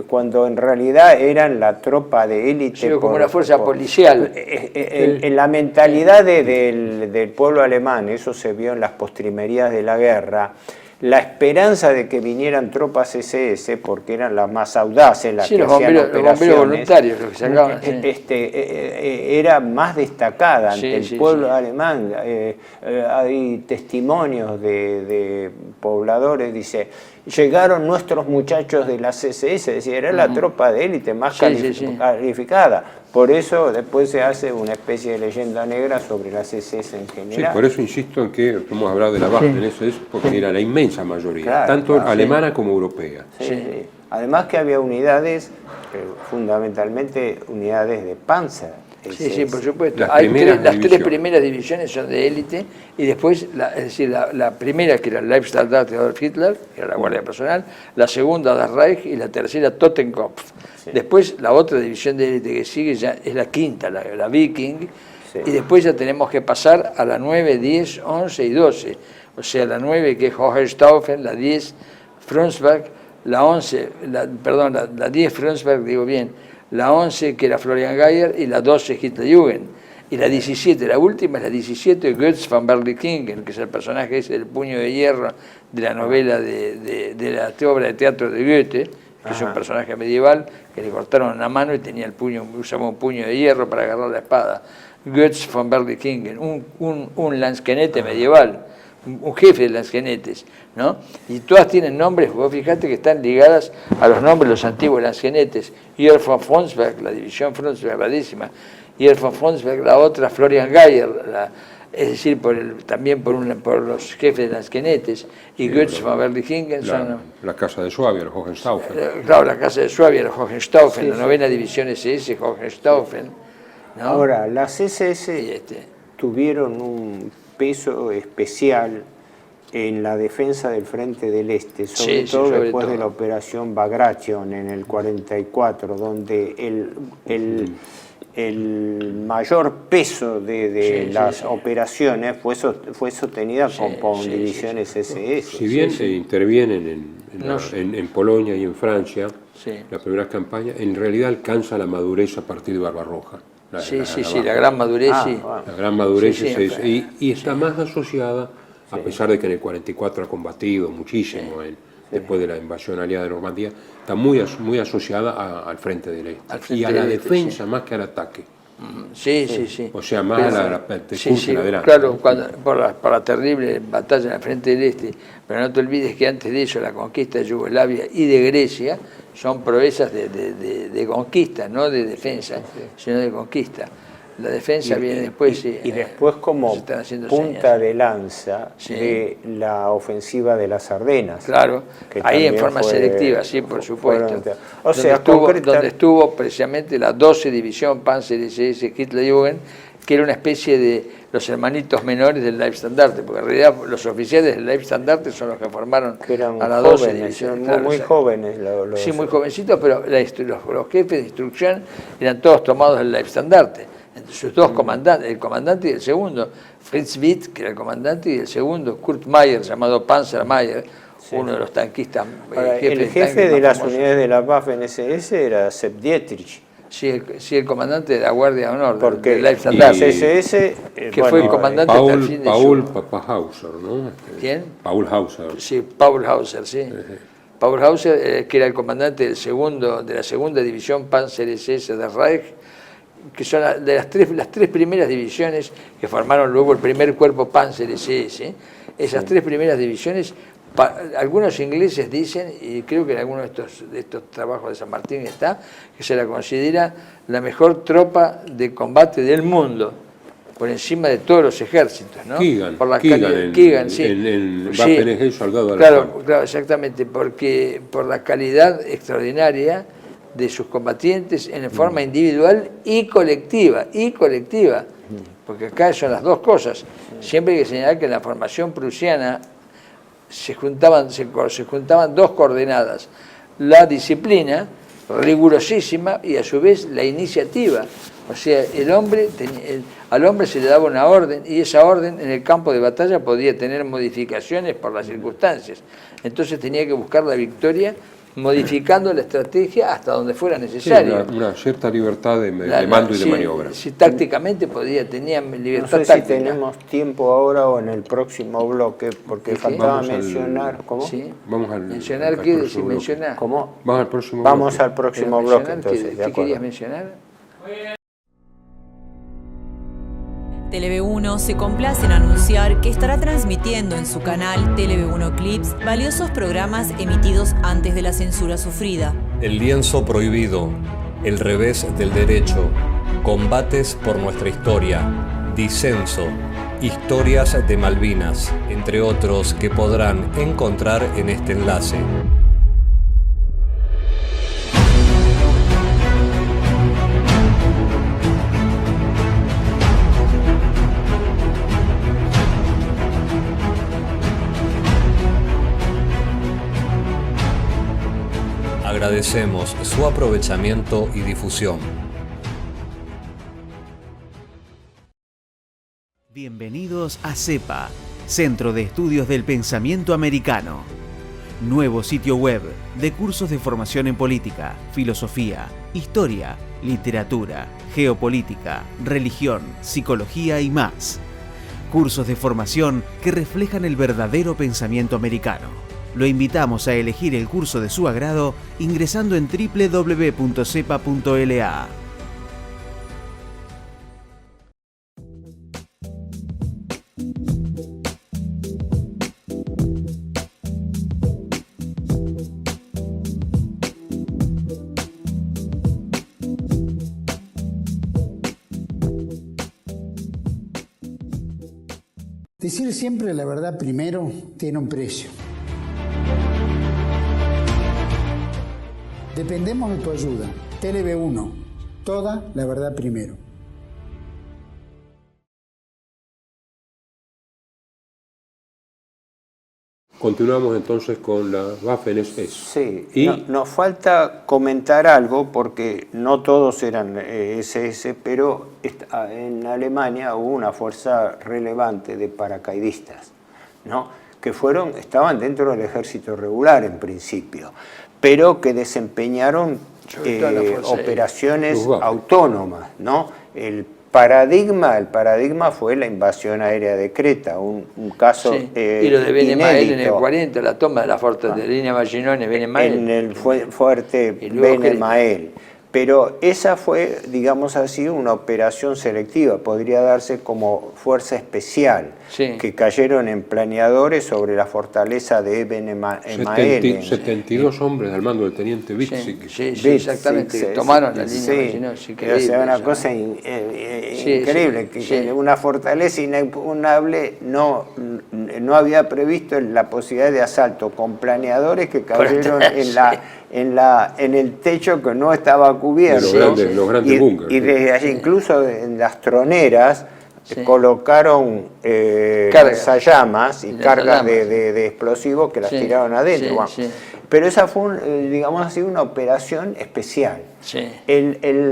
[SPEAKER 2] cuando en realidad eran la tropa de élite.
[SPEAKER 3] Sí, como una fuerza policial.
[SPEAKER 2] En la mentalidad del pueblo alemán, eso se vio en las postrimerías de la guerra, la esperanza de que vinieran tropas SS, porque eran las más audaces, las que hacían operaciones, los bomberos voluntarios, los que sacaban, era más destacada ante el pueblo alemán. Hay testimonios de pobladores, dice, llegaron nuestros muchachos de las SS, es decir, era la tropa de élite más calificada. Por eso después se hace una especie de leyenda negra sobre las SS en general.
[SPEAKER 1] Sí, por eso insisto en que hemos hablado de la Waffen-SS, porque era la inmensa mayoría, tanto alemana como europea.
[SPEAKER 2] Además que había unidades, fundamentalmente unidades de Panzer.
[SPEAKER 3] Sí, por supuesto. Las tres primeras divisiones son de élite y después, la primera que era el Leibstandarte de Adolf Hitler, que era la Guardia Personal, la segunda das Reich y la tercera Totenkopf. Después la otra división de élite que sigue ya es la quinta, la Viking, y después ya tenemos que pasar a la 9, 10, 11 y 12. O sea, la 9 que es Hohenstaufen, la 10 Frundsberg, la 11, la 10 Frundsberg, digo bien, la 11 que era Florian Geyer y la 12 Hitlerjugend. Y la 17, la última es la 17 Götz von Berlichingen, que es el personaje ese del puño de hierro de la novela de la obra de teatro de Goethe, que es un personaje medieval que le cortaron la mano y tenía el puño, usaba un puño de hierro para agarrar la espada. Götz von Berlichingen, un Landsknecht medieval, un jefe de Landsknechtes, ¿no? Y todas tienen nombres, vos fijate que están ligadas a los nombres de los antiguos Landsknechtes. Georg von Frundsberg, la división Frundsberg, la décima. Georg von Frundsberg, la otra Florian Geyer, es decir, también por los jefes de Landsknechtes. Y Götz von Berlichingen son...
[SPEAKER 1] La casa de Suabia, los Hohenstaufen.
[SPEAKER 3] Claro, la casa de Suabia, los Hohenstaufen, la novena división SS, Hohenstaufen, ¿no?
[SPEAKER 2] Ahora, las SS tuvieron un peso especial en la defensa del Frente del Este, sobre todo después de la operación Bagration en el 44, donde el mayor peso de las operaciones fue sostenida con divisiones SS.
[SPEAKER 1] Si bien se intervienen en Polonia y en Francia, la primera campaña, en realidad alcanza la madurez a partir de Barbarroja.
[SPEAKER 3] La gran madurez,
[SPEAKER 1] La gran madurez y está más asociada, a pesar de que en el 44 ha combatido muchísimo después de la invasión aliada de Normandía, está muy asociada al Frente del Este y a la defensa más que al ataque. O sea, más a la persecución adelante.
[SPEAKER 3] Claro, por la terrible batalla en el Frente del Este, pero no te olvides que antes de eso la conquista de Yugoslavia y de Grecia son proezas de conquista, no de defensa, sino de conquista. La defensa viene después.
[SPEAKER 2] Y después como punta de lanza de la ofensiva de las Ardenas.
[SPEAKER 3] Claro, ahí en forma selectiva, por supuesto. O sea, donde estuvo precisamente la 12 División Panzer SS Hitlerjugend, que era una especie de los hermanitos menores del Leibstandarte, porque en realidad los oficiales del Leibstandarte son los que formaron a la 12 División.
[SPEAKER 2] Muy jóvenes.
[SPEAKER 3] Muy jovencitos, pero los jefes de instrucción eran todos tomados del Leibstandarte. Entre sus dos comandantes, el comandante y el segundo, Fritz Witt, que era el comandante, y el segundo, Kurt Meyer, llamado Panzer Meyer, uno de los tanquistas.
[SPEAKER 2] El jefe de las unidades de la Waffen-SS era Sepp Dietrich.
[SPEAKER 3] Sí, el comandante de la Guardia de Honor,
[SPEAKER 2] porque la SS,
[SPEAKER 3] que fue el comandante hasta el fin de
[SPEAKER 1] Paul Hauser, ¿no?
[SPEAKER 3] ¿Quién?
[SPEAKER 1] Paul Hauser.
[SPEAKER 3] Sí, Paul Hauser, sí. Paul Hauser, que era el comandante de la segunda división Panzer SS del Reich, que son de las tres primeras divisiones que formaron luego el primer cuerpo Panzer SS. Esas tres primeras divisiones, algunos ingleses dicen, y creo que en algunos de estos trabajos de San Martín está, que se la considera la mejor tropa de combate del mundo, por encima de todos los ejércitos, ¿no?
[SPEAKER 1] Keegan,
[SPEAKER 3] sí.
[SPEAKER 1] En Waffen-SS, soldado
[SPEAKER 3] claro, exactamente, porque por la calidad extraordinaria de sus combatientes en forma individual y colectiva, porque acá son las dos cosas. Siempre hay que señalar que en la formación prusiana se juntaban dos coordenadas, la disciplina rigurosísima y a su vez la iniciativa. O sea, al hombre se le daba una orden y esa orden en el campo de batalla podía tener modificaciones por las circunstancias. Entonces tenía que buscar la victoria modificando la estrategia hasta donde fuera necesario.
[SPEAKER 1] Sí, una cierta libertad de mando y de maniobra.
[SPEAKER 3] Si tácticamente tenían libertad
[SPEAKER 2] táctica. No sé si tenemos tiempo ahora o en el próximo bloque, porque faltaba mencionar... ¿Cómo?
[SPEAKER 3] Sí.
[SPEAKER 1] Vamos al
[SPEAKER 3] mencionar qué, decir mencionar.
[SPEAKER 2] ¿Cómo?
[SPEAKER 1] Vamos al próximo
[SPEAKER 2] Vamos
[SPEAKER 1] bloque.
[SPEAKER 2] Al próximo bloque, entonces.
[SPEAKER 3] ¿Qué querías mencionar?
[SPEAKER 4] TLV1 se complace en anunciar que estará transmitiendo en su canal TLV1 Clips valiosos programas emitidos antes de la censura sufrida.
[SPEAKER 5] El lienzo prohibido, el revés del derecho, combates por nuestra historia, disenso, historias de Malvinas, entre otros que podrán encontrar en este enlace. Agradecemos su aprovechamiento y difusión.
[SPEAKER 6] Bienvenidos a CEPA, Centro de Estudios del Pensamiento Americano. Nuevo sitio web de cursos de formación en política, filosofía, historia, literatura, geopolítica, religión, psicología y más. Cursos de formación que reflejan el verdadero pensamiento americano. Lo invitamos a elegir el curso de su agrado ingresando en www.cepa.la.
[SPEAKER 7] Decir siempre la verdad primero tiene un precio. Dependemos de tu ayuda. TLV1. Toda la verdad primero.
[SPEAKER 1] Continuamos entonces con la Waffen-SS.
[SPEAKER 2] Sí, y nos falta comentar algo porque no todos eran SS, pero en Alemania hubo una fuerza relevante de paracaidistas, ¿no? Que estaban dentro del ejército regular en principio, pero que desempeñaron operaciones autónomas, ¿no? El paradigma fue la invasión aérea de Creta, un caso
[SPEAKER 3] y lo de Benemael en el 40, la toma de la fortaleza Maginot en Benemael.
[SPEAKER 2] En el fuerte Benemael. Pero esa fue, digamos así, una operación selectiva, podría darse como fuerza especial, que cayeron en planeadores sobre la fortaleza de Benemael.
[SPEAKER 1] 72 hombres al mando del teniente Witzig.
[SPEAKER 3] Sí, exactamente, que tomaron la línea Maginot.
[SPEAKER 2] O sea, una cosa increíble, que una fortaleza inexpugnable no había previsto la posibilidad de asalto con planeadores que cayeron en el techo que no estaba cubierto.
[SPEAKER 1] Los grandes búnkeres.
[SPEAKER 2] Y desde allí, incluso en las troneras, colocaron lanzallamas y cargas de explosivos que las tiraron adentro. Pero esa fue, digamos así, una operación especial.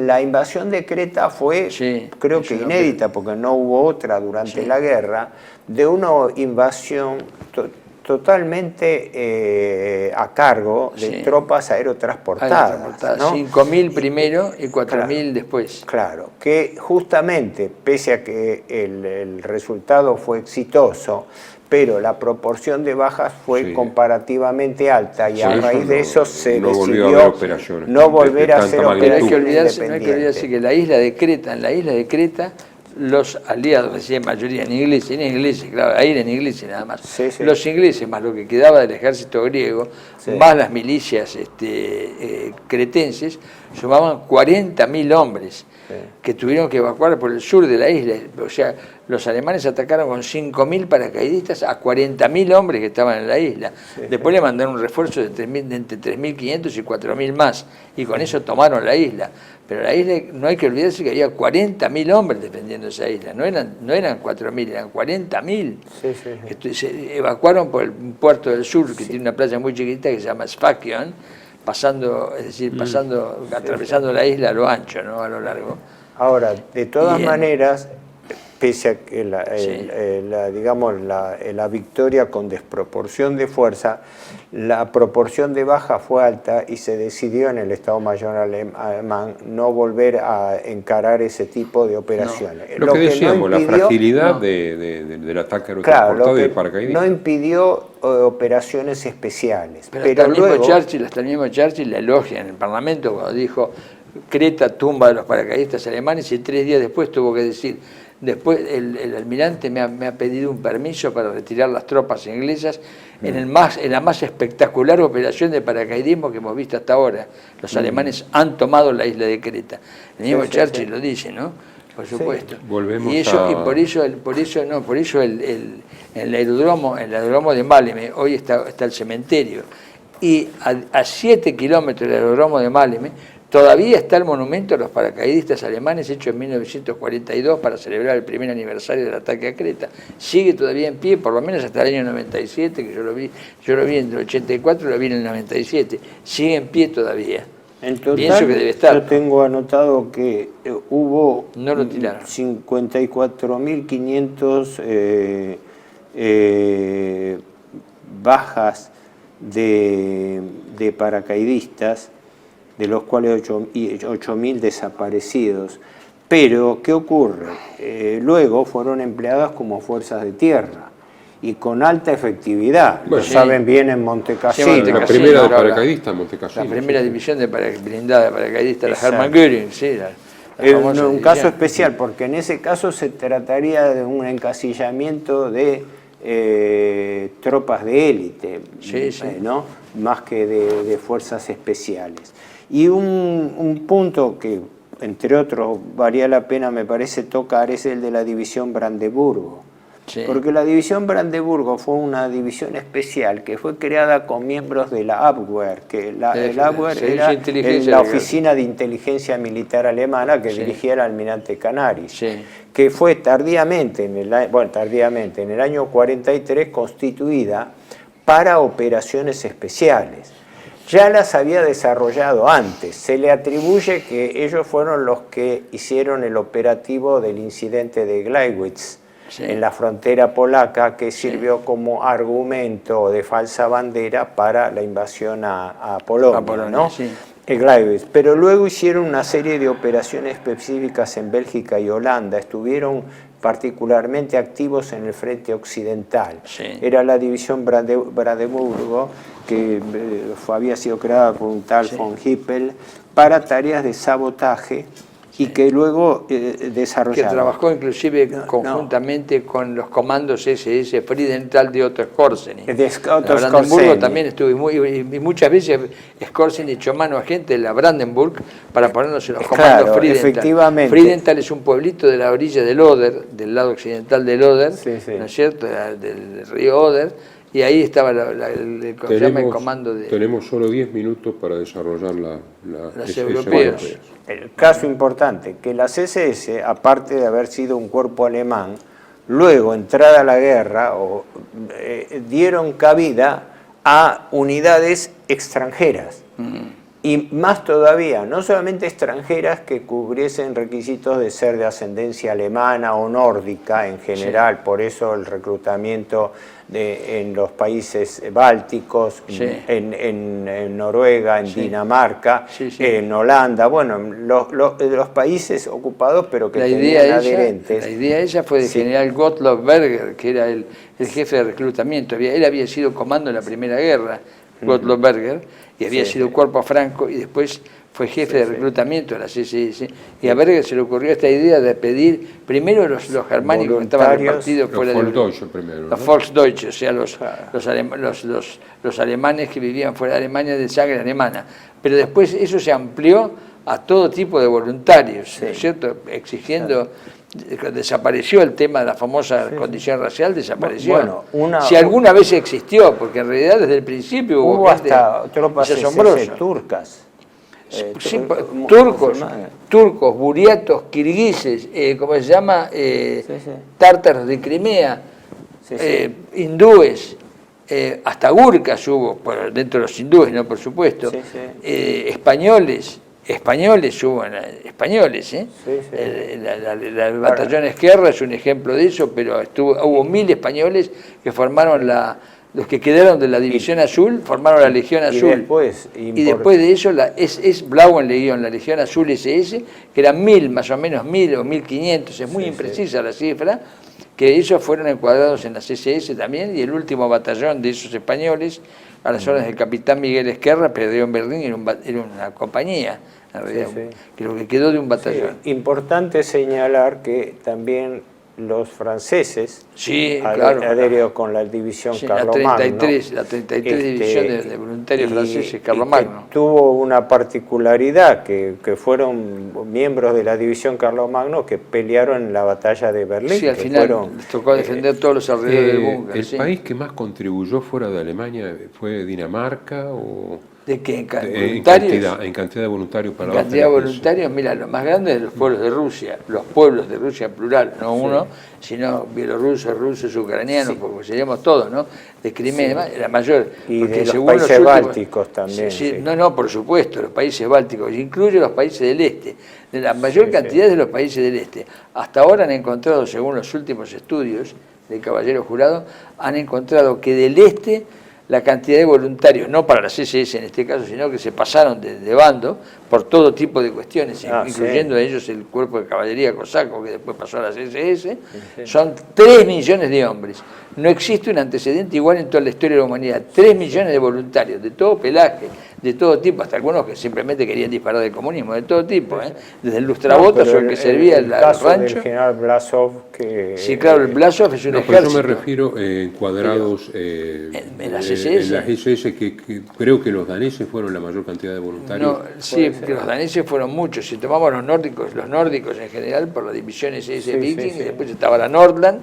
[SPEAKER 2] La invasión de Creta fue, creo que inédita, porque no hubo otra durante la guerra, de una invasión totalmente a cargo de tropas aerotransportadas, ¿no?
[SPEAKER 3] 5.000 primero y 4.000 después.
[SPEAKER 2] Claro, que justamente, pese a que el resultado fue exitoso, pero la proporción de bajas fue comparativamente alta y a raíz de eso se decidió no volver a hacer operaciones independientes.
[SPEAKER 3] No hay que olvidarse que en la isla de Creta, los aliados, decía en mayoría en ingleses, claro, ahí eran ingleses nada más. Los ingleses, más lo que quedaba del ejército griego, más las milicias cretenses, sumaban 40.000 hombres que tuvieron que evacuar por el sur de la isla. O sea, los alemanes atacaron con 5.000 paracaidistas a 40.000 hombres que estaban en la isla. Después le mandaron un refuerzo de entre 3.500 y 4.000 más, y con eso tomaron la isla. Pero la isla, no hay que olvidarse que había 40.000 hombres defendiendo esa isla, no eran 4.000, eran 40.000. Se evacuaron por el puerto del sur, que tiene una playa muy chiquita que se llama Sfakion, pasando, es decir, atravesando la isla a lo ancho, ¿no? A lo largo.
[SPEAKER 2] Ahora, de todas maneras, pese a que la victoria con desproporción de fuerza, la proporción de baja fue alta y se decidió en el Estado Mayor alemán no volver a encarar ese tipo de operaciones.
[SPEAKER 1] No. Lo que decíamos, la fragilidad del ataque aerotransportado y del paracaidismo.
[SPEAKER 2] No impidió operaciones especiales.
[SPEAKER 3] Pero hasta el mismo Churchill la elogia en el Parlamento cuando dijo Creta tumba de los paracaidistas alemanes, y 3 días después tuvo que decir: después el almirante me ha pedido un permiso para retirar las tropas inglesas en la más espectacular operación de paracaidismo que hemos visto hasta ahora. Los alemanes han tomado la isla de Creta. El mismo Churchill lo dice, ¿no? Por supuesto.
[SPEAKER 1] Volvemos
[SPEAKER 3] por eso el aeródromo de Malmö, hoy está el cementerio, y a 7 kilómetros del aeródromo de Malmö todavía está el monumento a los paracaidistas alemanes hecho en 1942 para celebrar el primer aniversario del ataque a Creta. Sigue todavía en pie, por lo menos hasta el año 97, que yo lo vi en el 84, lo vi en el 97. Sigue en pie todavía.
[SPEAKER 2] En total,
[SPEAKER 3] pienso que debe estar.
[SPEAKER 2] Yo tengo anotado que hubo
[SPEAKER 3] 54.500
[SPEAKER 2] bajas de paracaidistas, de los cuales 8.000 desaparecidos. Pero, ¿qué ocurre? Luego fueron empleadas como fuerzas de tierra y con alta efectividad. Lo saben bien en Montecassino.
[SPEAKER 1] La primera de paracaidistas en Montecassino.
[SPEAKER 3] La primera división blindada de paracaidistas, la Hermann Göring, sí.
[SPEAKER 2] Un caso especial, porque en ese caso se trataría de un encasillamiento de tropas de élite, ¿no? Más que de fuerzas especiales. Y un punto que, entre otros, valía la pena, me parece, tocar, es el de la división Brandeburgo. Sí. Porque la división Brandeburgo fue una división especial que fue creada con miembros de la Abwehr, que el Abwehr era la Oficina de Inteligencia Militar Alemana que dirigía el almirante Canaris, que fue tardíamente, en el año 43, constituida para operaciones especiales. Ya las había desarrollado antes. Se le atribuye que ellos fueron los que hicieron el operativo del incidente de Gleiwitz en la frontera polaca, que sirvió como argumento de falsa bandera para la invasión a Polonia, ¿no? El Gleiwitz. Pero luego hicieron una serie de operaciones específicas en Bélgica y Holanda. Estuvieron particularmente activos en el frente occidental. Era la división Brandeburgo, que había sido creada por un tal von Hippel para tareas de sabotaje y que luego desarrollaron.
[SPEAKER 3] Que trabajó inclusive conjuntamente con los comandos SS Friedenthal de Otto Skorzeny. Brandenburgo también estuvo, y muchas veces Skorzeny echó mano a gente de la Brandenburg para ponernos en los comandos Friedenthal.
[SPEAKER 2] Efectivamente.
[SPEAKER 3] Friedenthal es un pueblito de la orilla del Oder, del lado occidental del Oder, ¿no es cierto?, del río Oder, y ahí estaba el comando de...
[SPEAKER 1] Tenemos solo 10 minutos para desarrollar
[SPEAKER 3] las europeas.
[SPEAKER 2] El caso importante, que las SS, aparte de haber sido un cuerpo alemán, luego, entrada la guerra, dieron cabida a unidades extranjeras. Y más todavía, no solamente extranjeras que cubriesen requisitos de ser de ascendencia alemana o nórdica en general, por eso el reclutamiento en los países bálticos, en Noruega, en Dinamarca, en Holanda, bueno, los países ocupados pero que tenían adherentes.
[SPEAKER 3] La idea ella fue del general Gottlob Berger, que era el jefe de reclutamiento. Él había sido comando en la Primera Guerra, Gottlob Berger, y había sido cuerpo franco, y después fue jefe de reclutamiento de la SS, y a Berger se le ocurrió esta idea de pedir primero los germánicos que estaban repartidos fuera de los Volksdeutsche, o sea, los alemanes que vivían fuera de Alemania de sangre alemana. Pero después eso se amplió a todo tipo de voluntarios, ¿no es cierto?, exigiendo... Desapareció el tema de la famosa condición racial, desapareció. Si alguna vez existió, porque en realidad desde el principio
[SPEAKER 2] hubo hasta tropas turcas.
[SPEAKER 3] Turcos, buriatos, kirguises, ¿cómo se llama? Tártaros de Crimea, hindúes, hasta gurkas hubo, dentro de los hindúes, ¿no? Por supuesto, españoles hubo, españoles, el batallón Esquerra es un ejemplo de eso, pero hubo 1000 españoles que formaron los que quedaron de la División Azul, formaron la Legión Azul. Y después de eso, es Blauen Legión, la Legión Azul SS, que eran 1000, más o menos 1000 o 1500, es muy imprecisa la cifra, que ellos fueron encuadrados en las SS también, y el último batallón de esos españoles, a las órdenes del capitán Miguel Esquerra, perdió en Berlín, era una compañía, en realidad, que lo que quedó de un batallón.
[SPEAKER 2] Importante señalar que también los franceses adheridos con la división Carlomagno.
[SPEAKER 3] La 33 división de voluntarios franceses Carlomagno.
[SPEAKER 2] Tuvo una particularidad, que fueron miembros de la división Carlomagno que pelearon en la batalla de Berlín.
[SPEAKER 3] Sí, al final les tocó defender todos los alrededores del búnker.
[SPEAKER 1] ¿El país que más contribuyó fuera de Alemania fue Dinamarca o...?
[SPEAKER 3] ¿De qué? ¿Voluntarios?
[SPEAKER 1] En cantidad de voluntarios para
[SPEAKER 3] la cantidad de voluntarios, mira, lo más grande es los pueblos de Rusia en plural, no uno, sino bielorrusos, rusos, ucranianos, porque seríamos todos, ¿no? De Crimea, la mayor.
[SPEAKER 2] Y de los países bálticos también.
[SPEAKER 3] No, por supuesto, los países bálticos, incluye los países del este, de la mayor cantidad de los países del este. Hasta ahora han encontrado, según los últimos estudios del Caballero Jurado, han encontrado que del este la cantidad de voluntarios, no para las SS en este caso, sino que se pasaron de bando por todo tipo de cuestiones, incluyendo a ellos el cuerpo de caballería cosaco, que después pasó a las SS, son 3 millones de hombres. No existe un antecedente igual en toda la historia de la humanidad. 3 millones de voluntarios, de todo pelaje, de todo tipo, hasta algunos que simplemente querían disparar del comunismo, de todo tipo, desde el lustrabotas o el que servía el
[SPEAKER 2] caso
[SPEAKER 3] rancho.
[SPEAKER 2] Del general Blasov, que...
[SPEAKER 3] Sí, claro, el Blasov es un ejército.
[SPEAKER 1] Yo me refiero encuadrados
[SPEAKER 3] en las SS.
[SPEAKER 1] En las SS, que creo que los daneses fueron la mayor cantidad de voluntarios.
[SPEAKER 3] No, sí, que los daneses fueron muchos. Si tomamos los nórdicos en general, por la división SS Viking, y después estaba la Nordland,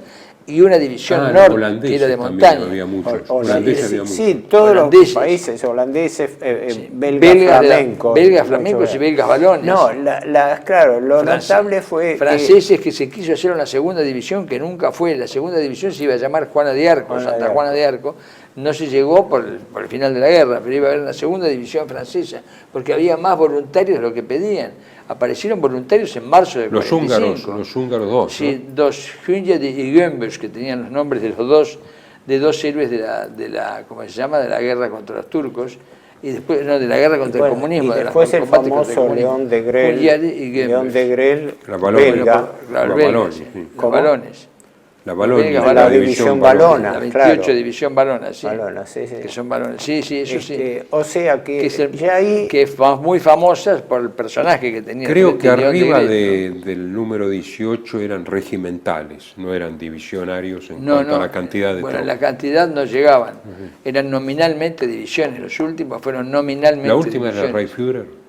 [SPEAKER 3] y una división norte, que era de montaña.
[SPEAKER 1] Había muchos. Holandeses había muchos.
[SPEAKER 2] Sí, todos los países holandeses, belgas flamencos
[SPEAKER 3] y belgas balones.
[SPEAKER 2] No, claro, lo notable fue...
[SPEAKER 3] Franceses que se quiso hacer una segunda división, que nunca fue. La segunda división se iba a llamar Juana de Arco, Santa Juana de Arco. No se llegó por el final de la guerra, pero iba a haber una segunda división francesa, porque había más voluntarios de lo que pedían. Aparecieron voluntarios en marzo de 45.
[SPEAKER 1] Los húngaros 2.
[SPEAKER 3] Sí, dos Hünja y Gömbers, que tenían los nombres de dos héroes de la ¿cómo se llama?, de la guerra contra los turcos, y después de la guerra contra el comunismo.
[SPEAKER 2] Y después el famoso León de Grel, belga,
[SPEAKER 3] los balones.
[SPEAKER 2] La división valona,
[SPEAKER 3] la 28 división valona, sí.
[SPEAKER 2] Que
[SPEAKER 3] son balones, sí, eso sí.
[SPEAKER 2] O sea que
[SPEAKER 3] que es muy famosa por el personaje que tenía.
[SPEAKER 1] Creo que arriba del número 18 eran regimentales, no eran divisionarios en cuanto a la cantidad de tropas.
[SPEAKER 3] La cantidad no llegaban, eran nominalmente divisiones, los últimos fueron nominalmente divisiones.
[SPEAKER 1] La última era Reichsführer.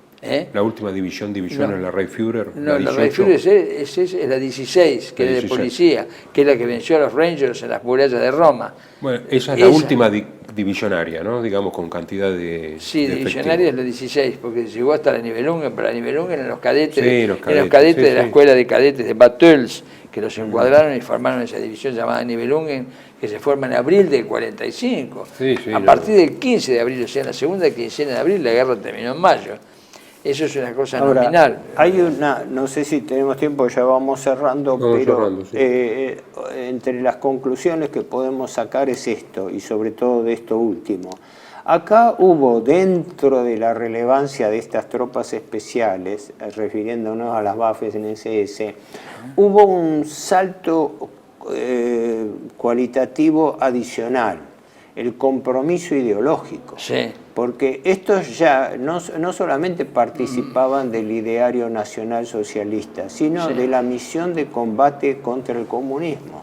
[SPEAKER 1] La última división en la Reichsführer.
[SPEAKER 3] No, la Reichsführer es la 16, que es de policía, que es la que venció a los Rangers en las murallas de Roma.
[SPEAKER 1] Bueno, esa es la última divisionaria, ¿no? Digamos, con cantidad de...
[SPEAKER 3] Sí, divisionaria es la 16, porque llegó hasta la Nibelungen, pero la Nibelungen eran los cadetes, de la escuela de cadetes de Bad Tölz, que los encuadraron y formaron esa división llamada Nibelungen, que se forma en abril del 45. A partir del 15 de abril, o sea, en la segunda quincena de abril, la guerra terminó en mayo. Eso es una cosa nominal.
[SPEAKER 2] Hay no sé si tenemos tiempo, ya vamos cerrando, entre las conclusiones que podemos sacar es esto, y sobre todo de esto último. Acá hubo, dentro de la relevancia de estas tropas especiales, refiriéndonos a las Waffen-SS, hubo un salto cualitativo adicional, el compromiso ideológico.
[SPEAKER 3] Sí.
[SPEAKER 2] Porque estos ya no solamente participaban del ideario nacional socialista, sino de la misión de combate contra el comunismo,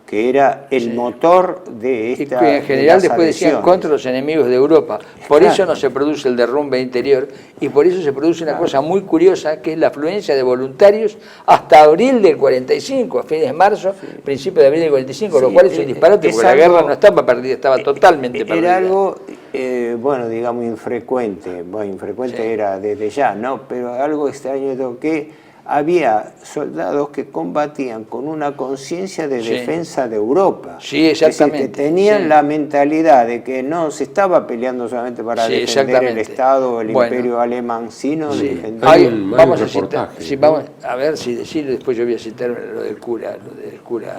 [SPEAKER 2] que era el motor de esta...
[SPEAKER 3] Que en general después decían contra los enemigos de Europa. Por eso no se produce el derrumbe interior, y por eso se produce una cosa muy curiosa, que es la afluencia de voluntarios hasta abril del 45, a fines de marzo, principio de abril del 45, lo cual es un disparate, porque la guerra no estaba perdida, estaba totalmente perdida.
[SPEAKER 2] Era algo, digamos, infrecuente. Bueno, infrecuente era desde ya, ¿no? Pero algo extraño, que había soldados que combatían con una conciencia de defensa de Europa.
[SPEAKER 3] Sí, exactamente.
[SPEAKER 2] Es decir, que tenían la mentalidad de que no se estaba peleando solamente para defender el Estado o el imperio alemán, sino defender...
[SPEAKER 3] Vamos a ver si decirlo, después yo voy a citar lo del cura.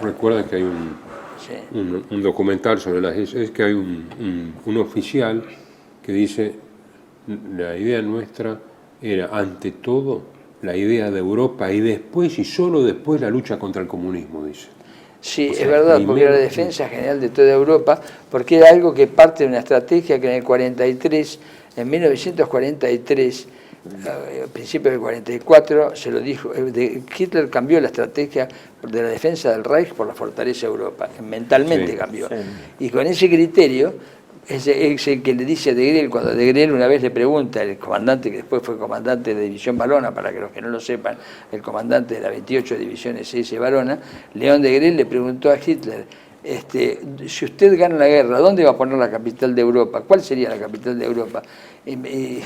[SPEAKER 1] Recuerden que hay un documental sobre las... Es que hay un oficial que dice, la idea nuestra era, ante todo, la idea de Europa y después, y solo después, la lucha contra el comunismo, dice.
[SPEAKER 3] Sí, es verdad, porque era la defensa general de toda Europa, porque era algo que parte de una estrategia que en el 43, en 1943, a principios del 44, se lo dijo, Hitler cambió la estrategia de la defensa del Reich por la fortaleza de Europa, mentalmente cambió. Y con ese criterio, es el que le dice a De Grelle, cuando De Grelle una vez le pregunta, el comandante que después fue comandante de la División Valona, para que los que no lo sepan, el comandante de la 28 División SS Valona, León De Grelle le preguntó a Hitler, si usted gana la guerra, ¿dónde va a poner la capital de Europa? ¿Cuál sería la capital de Europa? Y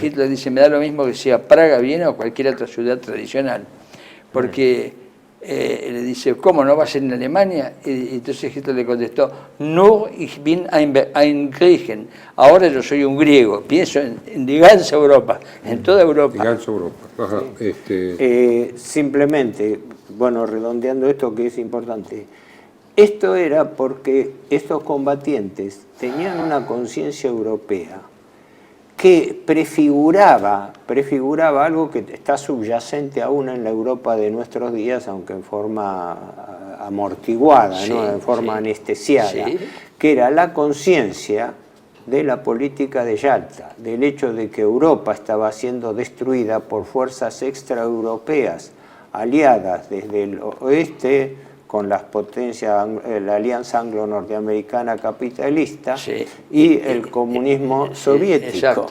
[SPEAKER 3] Hitler dice, me da lo mismo que sea Praga, Viena o cualquier otra ciudad tradicional, porque... le dice, ¿cómo no va a ser en Alemania? Y entonces Hitler le contestó, no, ich bin ein Griechen, ahora yo soy un griego, pienso en die ganze Europa, en toda Europa.
[SPEAKER 1] Die ganze Europa. Ajá,
[SPEAKER 2] simplemente, bueno, redondeando esto que es importante, esto era porque estos combatientes tenían una conciencia europea que prefiguraba algo que está subyacente aún en la Europa de nuestros días, aunque en forma amortiguada, ¿no? En forma anestesiada, que era la conciencia de la política de Yalta, del hecho de que Europa estaba siendo destruida por fuerzas extraeuropeas aliadas desde el oeste, con las potencias, la alianza anglo-norteamericana capitalista y el comunismo soviético,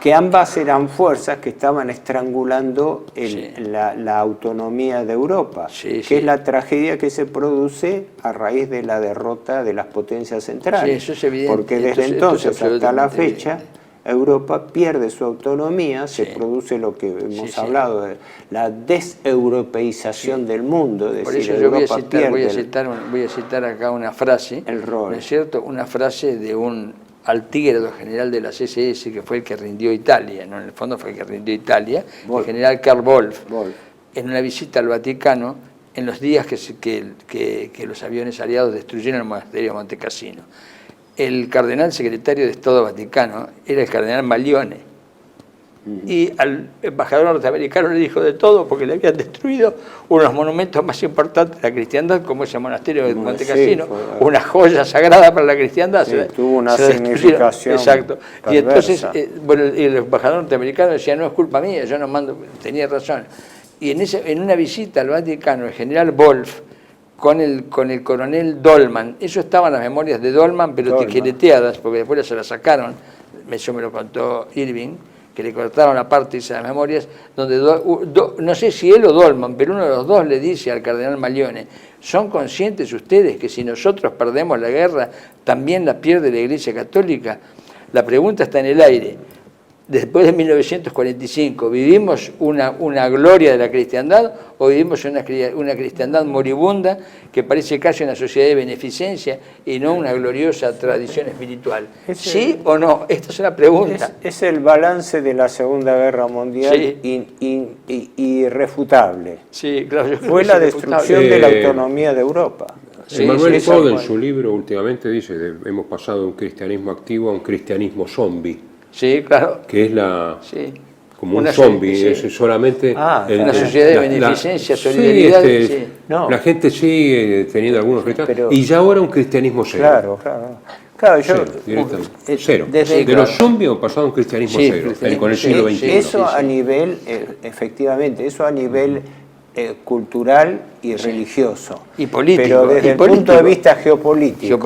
[SPEAKER 2] que ambas eran fuerzas que estaban estrangulando la autonomía de Europa, que es la tragedia que se produce a raíz de la derrota de las potencias centrales,
[SPEAKER 3] eso es evidente,
[SPEAKER 2] porque desde entonces hasta la fecha Europa pierde su autonomía, se produce lo que hemos hablado de la deseuropeización del mundo.
[SPEAKER 3] Por eso yo voy a citar acá una frase, ¿no es cierto? Una frase de un altígrado general de las SS que fue el que rindió Italia, ¿no? En el fondo fue el que rindió Italia, el general Karl Wolff, en una visita al Vaticano, en los días que los aviones aliados destruyeron el monasterio de Monte Cassino. El cardenal secretario de Estado Vaticano era el cardenal Maglione. Y al embajador norteamericano le dijo de todo porque le habían destruido uno de los monumentos más importantes de la cristiandad, como ese monasterio de Monte Cassino, una joya sagrada para la cristiandad.
[SPEAKER 2] Tuvo una significación.
[SPEAKER 3] Exacto. Perversa. Y entonces, el embajador norteamericano decía, no es culpa mía, yo no mando, tenía razón. Y en una visita al Vaticano, el general Wolff, con el coronel Dolman, eso estaban las memorias de Dolman, pero tijereteadas, porque después se las sacaron, eso me lo contó Irving, que le cortaron la parte de esas memorias, donde no sé si él o Dolman, pero uno de los dos le dice al cardenal Maglione, ¿son conscientes ustedes que si nosotros perdemos la guerra, también la pierde la Iglesia Católica? La pregunta está en el aire. Después de 1945, ¿vivimos una gloria de la cristiandad o vivimos una cristiandad moribunda que parece casi una sociedad de beneficencia y no una gloriosa tradición espiritual? ¿Sí o no? Esta es la pregunta.
[SPEAKER 2] Es el balance de la Segunda Guerra Mundial irrefutable.
[SPEAKER 3] Sí, claro,
[SPEAKER 2] fue la destrucción de la autonomía de Europa.
[SPEAKER 1] Emmanuel Todd en su libro últimamente dice que hemos pasado de un cristianismo activo a un cristianismo zombie.
[SPEAKER 3] Sí, claro.
[SPEAKER 1] Que es como un zombie, es solamente...
[SPEAKER 3] una sociedad de beneficencia, solidaridad.
[SPEAKER 1] La gente sigue teniendo algunos cristianos, y ya ahora un cristianismo cero.
[SPEAKER 2] Claro,
[SPEAKER 1] cero. De los zombies hemos pasado a un cristianismo cero, con el siglo XXI.
[SPEAKER 2] Eso a nivel, efectivamente, eso a nivel cultural y religioso.
[SPEAKER 3] Y político.
[SPEAKER 2] Pero desde el punto de vista geopolítico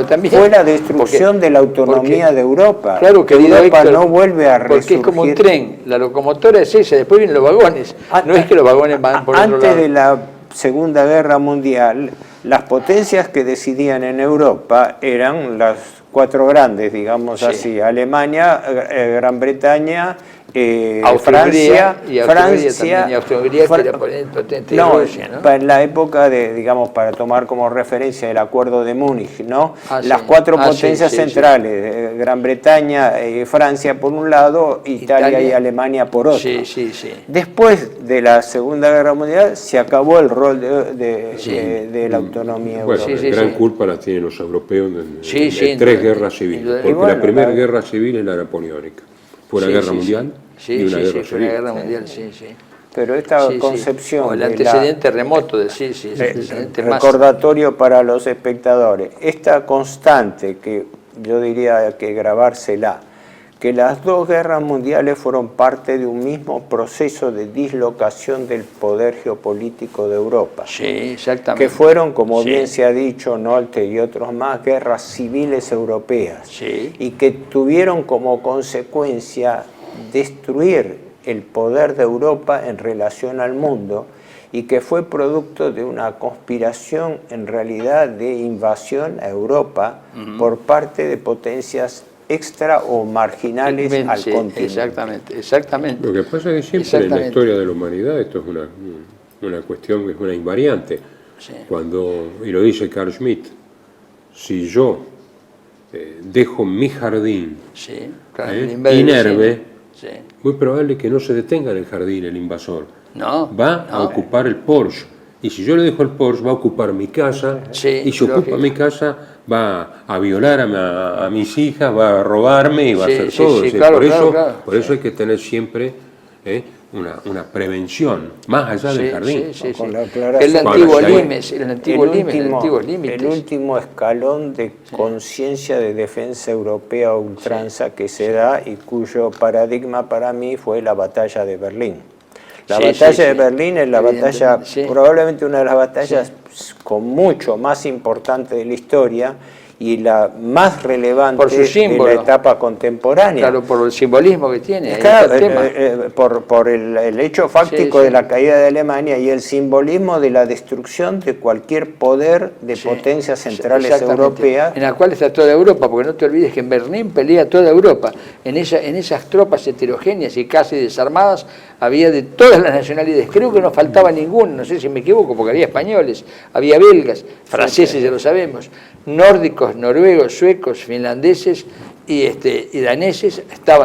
[SPEAKER 3] también,
[SPEAKER 2] fue la destrucción de la autonomía de Europa.
[SPEAKER 3] Claro, querido
[SPEAKER 2] Europa
[SPEAKER 3] Héctor,
[SPEAKER 2] no vuelve a resurgir.
[SPEAKER 3] Porque es como un tren, la locomotora es esa, después vienen los vagones. No es que los vagones van por otro lado.
[SPEAKER 2] Antes de la Segunda Guerra Mundial, las potencias que decidían en Europa eran las cuatro grandes, digamos así, Alemania, Gran Bretaña Francia
[SPEAKER 3] y Austria-Hungría, que era potente de Rusia, ¿no?
[SPEAKER 2] En la época de, digamos, para tomar como referencia el Acuerdo de Múnich, ¿no? Las cuatro potencias centrales, Gran Bretaña, Francia por un lado, Italia y Alemania por otro. Después de la Segunda Guerra Mundial se acabó el rol de la autonomía europea.
[SPEAKER 1] Gran culpa la tienen los europeos de tres guerras civiles, porque la primera guerra civil es la napoleónica. Fue la guerra mundial y una guerra civil.
[SPEAKER 3] Una guerra mundial,
[SPEAKER 2] Pero esta concepción...
[SPEAKER 3] el antecedente remoto,
[SPEAKER 2] recordatorio para los espectadores. Esta constante, que yo diría que grabársela, que las dos guerras mundiales fueron parte de un mismo proceso de dislocación del poder geopolítico de Europa.
[SPEAKER 3] Sí, exactamente.
[SPEAKER 2] Que fueron, como bien se ha dicho, Nolte y otros más, guerras civiles europeas. Y que tuvieron como consecuencia destruir el poder de Europa en relación al mundo, y que fue producto de una conspiración en realidad de invasión a Europa por parte de potencias extra o marginales al continente.
[SPEAKER 3] Exactamente.
[SPEAKER 1] Lo que pasa es que siempre en la historia de la humanidad esto es una cuestión que es una invariante. Y lo dice Carl Schmitt, si yo dejo mi jardín inerme, muy probable que no se detenga en el jardín el invasor. Va a ocupar el Porsche. Y si yo le dejo el Porsche, va a ocupar mi casa, y si ocupa mi casa, va a violar a mis hijas, va a robarme y va a hacer todo. Por eso hay que tener siempre una prevención, más allá del jardín.
[SPEAKER 3] El antiguo Limes,
[SPEAKER 2] el último escalón de conciencia de defensa europea a ultranza que se da y cuyo paradigma para mí fue la batalla de Berlín. La batalla de Berlín es la batalla, probablemente una de las batallas con mucho más importante de la historia y la más relevante de la etapa contemporánea.
[SPEAKER 3] Claro, por el simbolismo que tiene.
[SPEAKER 2] Por el hecho fáctico de la caída de Alemania y el simbolismo de la destrucción de cualquier poder de potencias centrales europeas.
[SPEAKER 3] En la cual está toda Europa, porque no te olvides que en Berlín pelea toda Europa. En esas tropas heterogéneas y casi desarmadas había de todas las nacionalidades. Creo que no faltaba ninguno, no sé si me equivoco, porque había españoles, había belgas, franceses, ya lo sabemos, nórdicos, noruegos, suecos, finlandeses y daneses.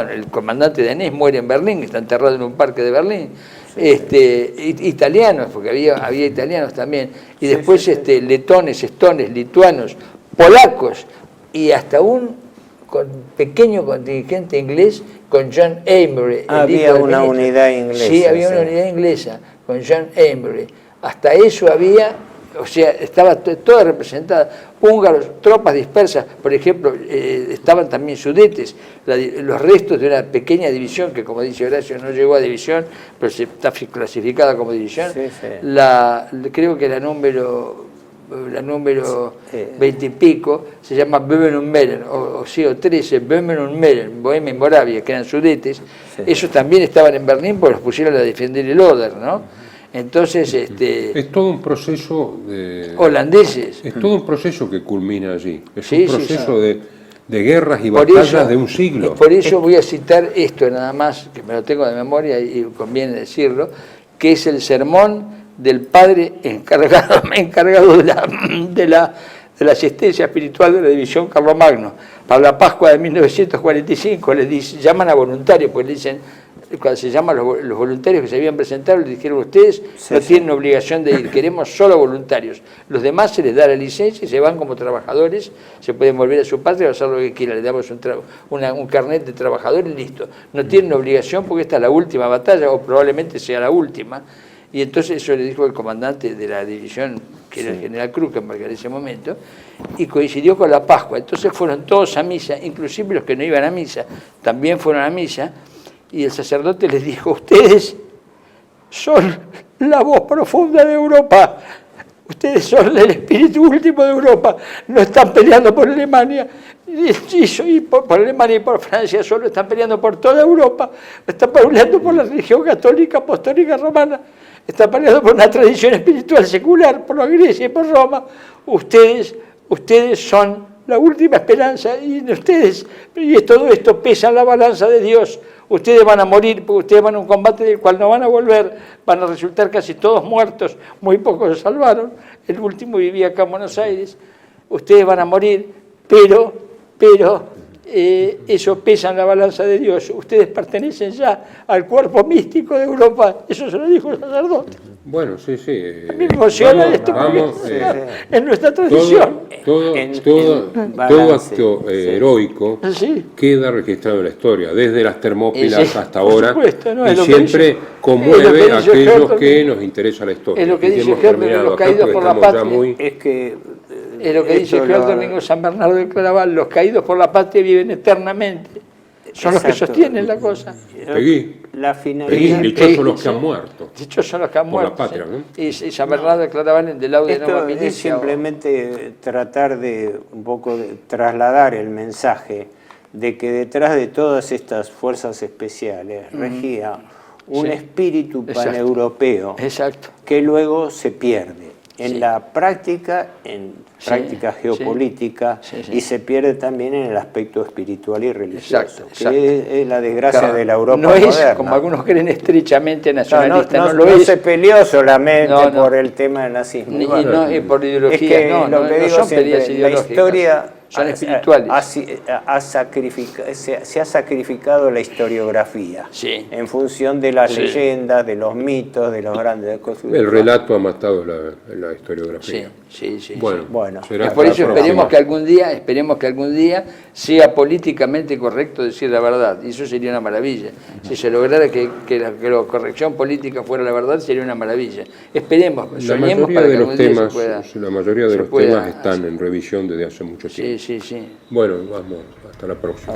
[SPEAKER 3] El comandante danés muere en Berlín, está enterrado en un parque de Berlín. Italianos, porque había italianos también, y después letones, estones, lituanos, polacos, y hasta un pequeño contingente inglés con John Amory.
[SPEAKER 2] Había una unidad inglesa.
[SPEAKER 3] Sí, había una unidad inglesa con John Amory. Hasta eso había, o sea, estaba toda representada. Húngaros, tropas dispersas, por ejemplo, estaban también sudetes, los restos de una pequeña división que, como dice Horacio, no llegó a división, pero está clasificada como división. Creo que la número 20 y pico, se llama Böhmen und Mähren, o 13, Böhmen und Mähren, Bohemia y Moravia, que eran sudetes. Ellos también estaban en Berlín porque los pusieron a defender el Oder, ¿no? Entonces,
[SPEAKER 1] es todo un proceso de...
[SPEAKER 3] holandeses.
[SPEAKER 1] Es todo un proceso que culmina allí. Es un proceso de guerras y batallas de un siglo.
[SPEAKER 3] Por eso voy a citar esto nada más, que me lo tengo de memoria y conviene decirlo, que es el sermón del padre encargado de la asistencia espiritual de la división Carlomagno. Para la Pascua de 1945 llaman a voluntarios, porque le dicen, cuando se llaman los voluntarios que se habían presentado, les dijeron, ustedes no tienen obligación de ir, queremos solo voluntarios. Los demás se les da la licencia y se van como trabajadores, se pueden volver a su patria o hacer lo que quieran, les damos un carnet de trabajador y listo. No tienen obligación porque esta es la última batalla, o probablemente sea la última. Y entonces eso le dijo el comandante de la división, que era el general Krukenberg en ese momento, y coincidió con la Pascua. Entonces fueron todos a misa, inclusive los que no iban a misa, también fueron a misa, y el sacerdote les dijo, ustedes son la voz profunda de Europa, ustedes son el espíritu último de Europa, no están peleando por Alemania, y por Alemania y por Francia, solo están peleando por toda Europa, están peleando por la religión católica, apostólica, romana, están peleando por una tradición espiritual secular, por la Grecia y por Roma. Ustedes son la última esperanza, y ustedes, y todo esto pesa en la balanza de Dios. Ustedes van a morir, porque ustedes van a un combate del cual no van a volver, van a resultar casi todos muertos, muy pocos se salvaron, el último vivía acá en Buenos Aires, ustedes van a morir, pero eso pesa en la balanza de Dios, ustedes pertenecen ya al cuerpo místico de Europa, eso se lo dijo el sacerdote.
[SPEAKER 1] Bueno, sí.
[SPEAKER 3] Me emociona esto, en nuestra tradición.
[SPEAKER 1] Todo acto heroico queda registrado en la historia, desde las Termópilas hasta ahora, y siempre conmueve a aquellos que nos interesa la historia.
[SPEAKER 3] Es lo que dice Gerber, los caídos por la patria. Es lo que dice Gerber Domingo San Bernardo del Claraval, los caídos por la patria viven eternamente. Son los que sostienen la cosa.
[SPEAKER 2] La finalidad.
[SPEAKER 1] Dichosos son los que han muerto.
[SPEAKER 3] Dichosos son los que han muerto.
[SPEAKER 1] Por la patria, ¿no?
[SPEAKER 3] Y San Bernardo del Claraval en Del Laude Nova Milicia.
[SPEAKER 2] Es simplemente tratar de un poco de trasladar el mensaje de que detrás de todas estas fuerzas especiales regía un espíritu paneuropeo que luego se pierde en la práctica, práctica geopolítica, y se pierde también en el aspecto espiritual y religioso, que es la desgracia de la Europa moderna.
[SPEAKER 3] No es, como algunos creen, estrechamente nacionalista,
[SPEAKER 2] no se peleó solamente por el tema del nazismo.
[SPEAKER 3] Y por ideología,
[SPEAKER 2] es que lo que digo siempre, la historia
[SPEAKER 3] son espirituales.
[SPEAKER 2] Se ha sacrificado la historiografía en función de las leyendas, de los mitos, de los grandes cosas.
[SPEAKER 1] El relato ha matado la historiografía.
[SPEAKER 2] Bueno.
[SPEAKER 3] Por eso esperemos que algún día sea políticamente correcto decir la verdad, y eso sería una maravilla. Si se lograra que la corrección política fuera la verdad, sería una maravilla. Esperemos, soñemos para que algún día se pueda.
[SPEAKER 1] La mayoría de los temas están en revisión desde hace mucho tiempo.
[SPEAKER 3] Sí.
[SPEAKER 1] Bueno, vamos, hasta la próxima.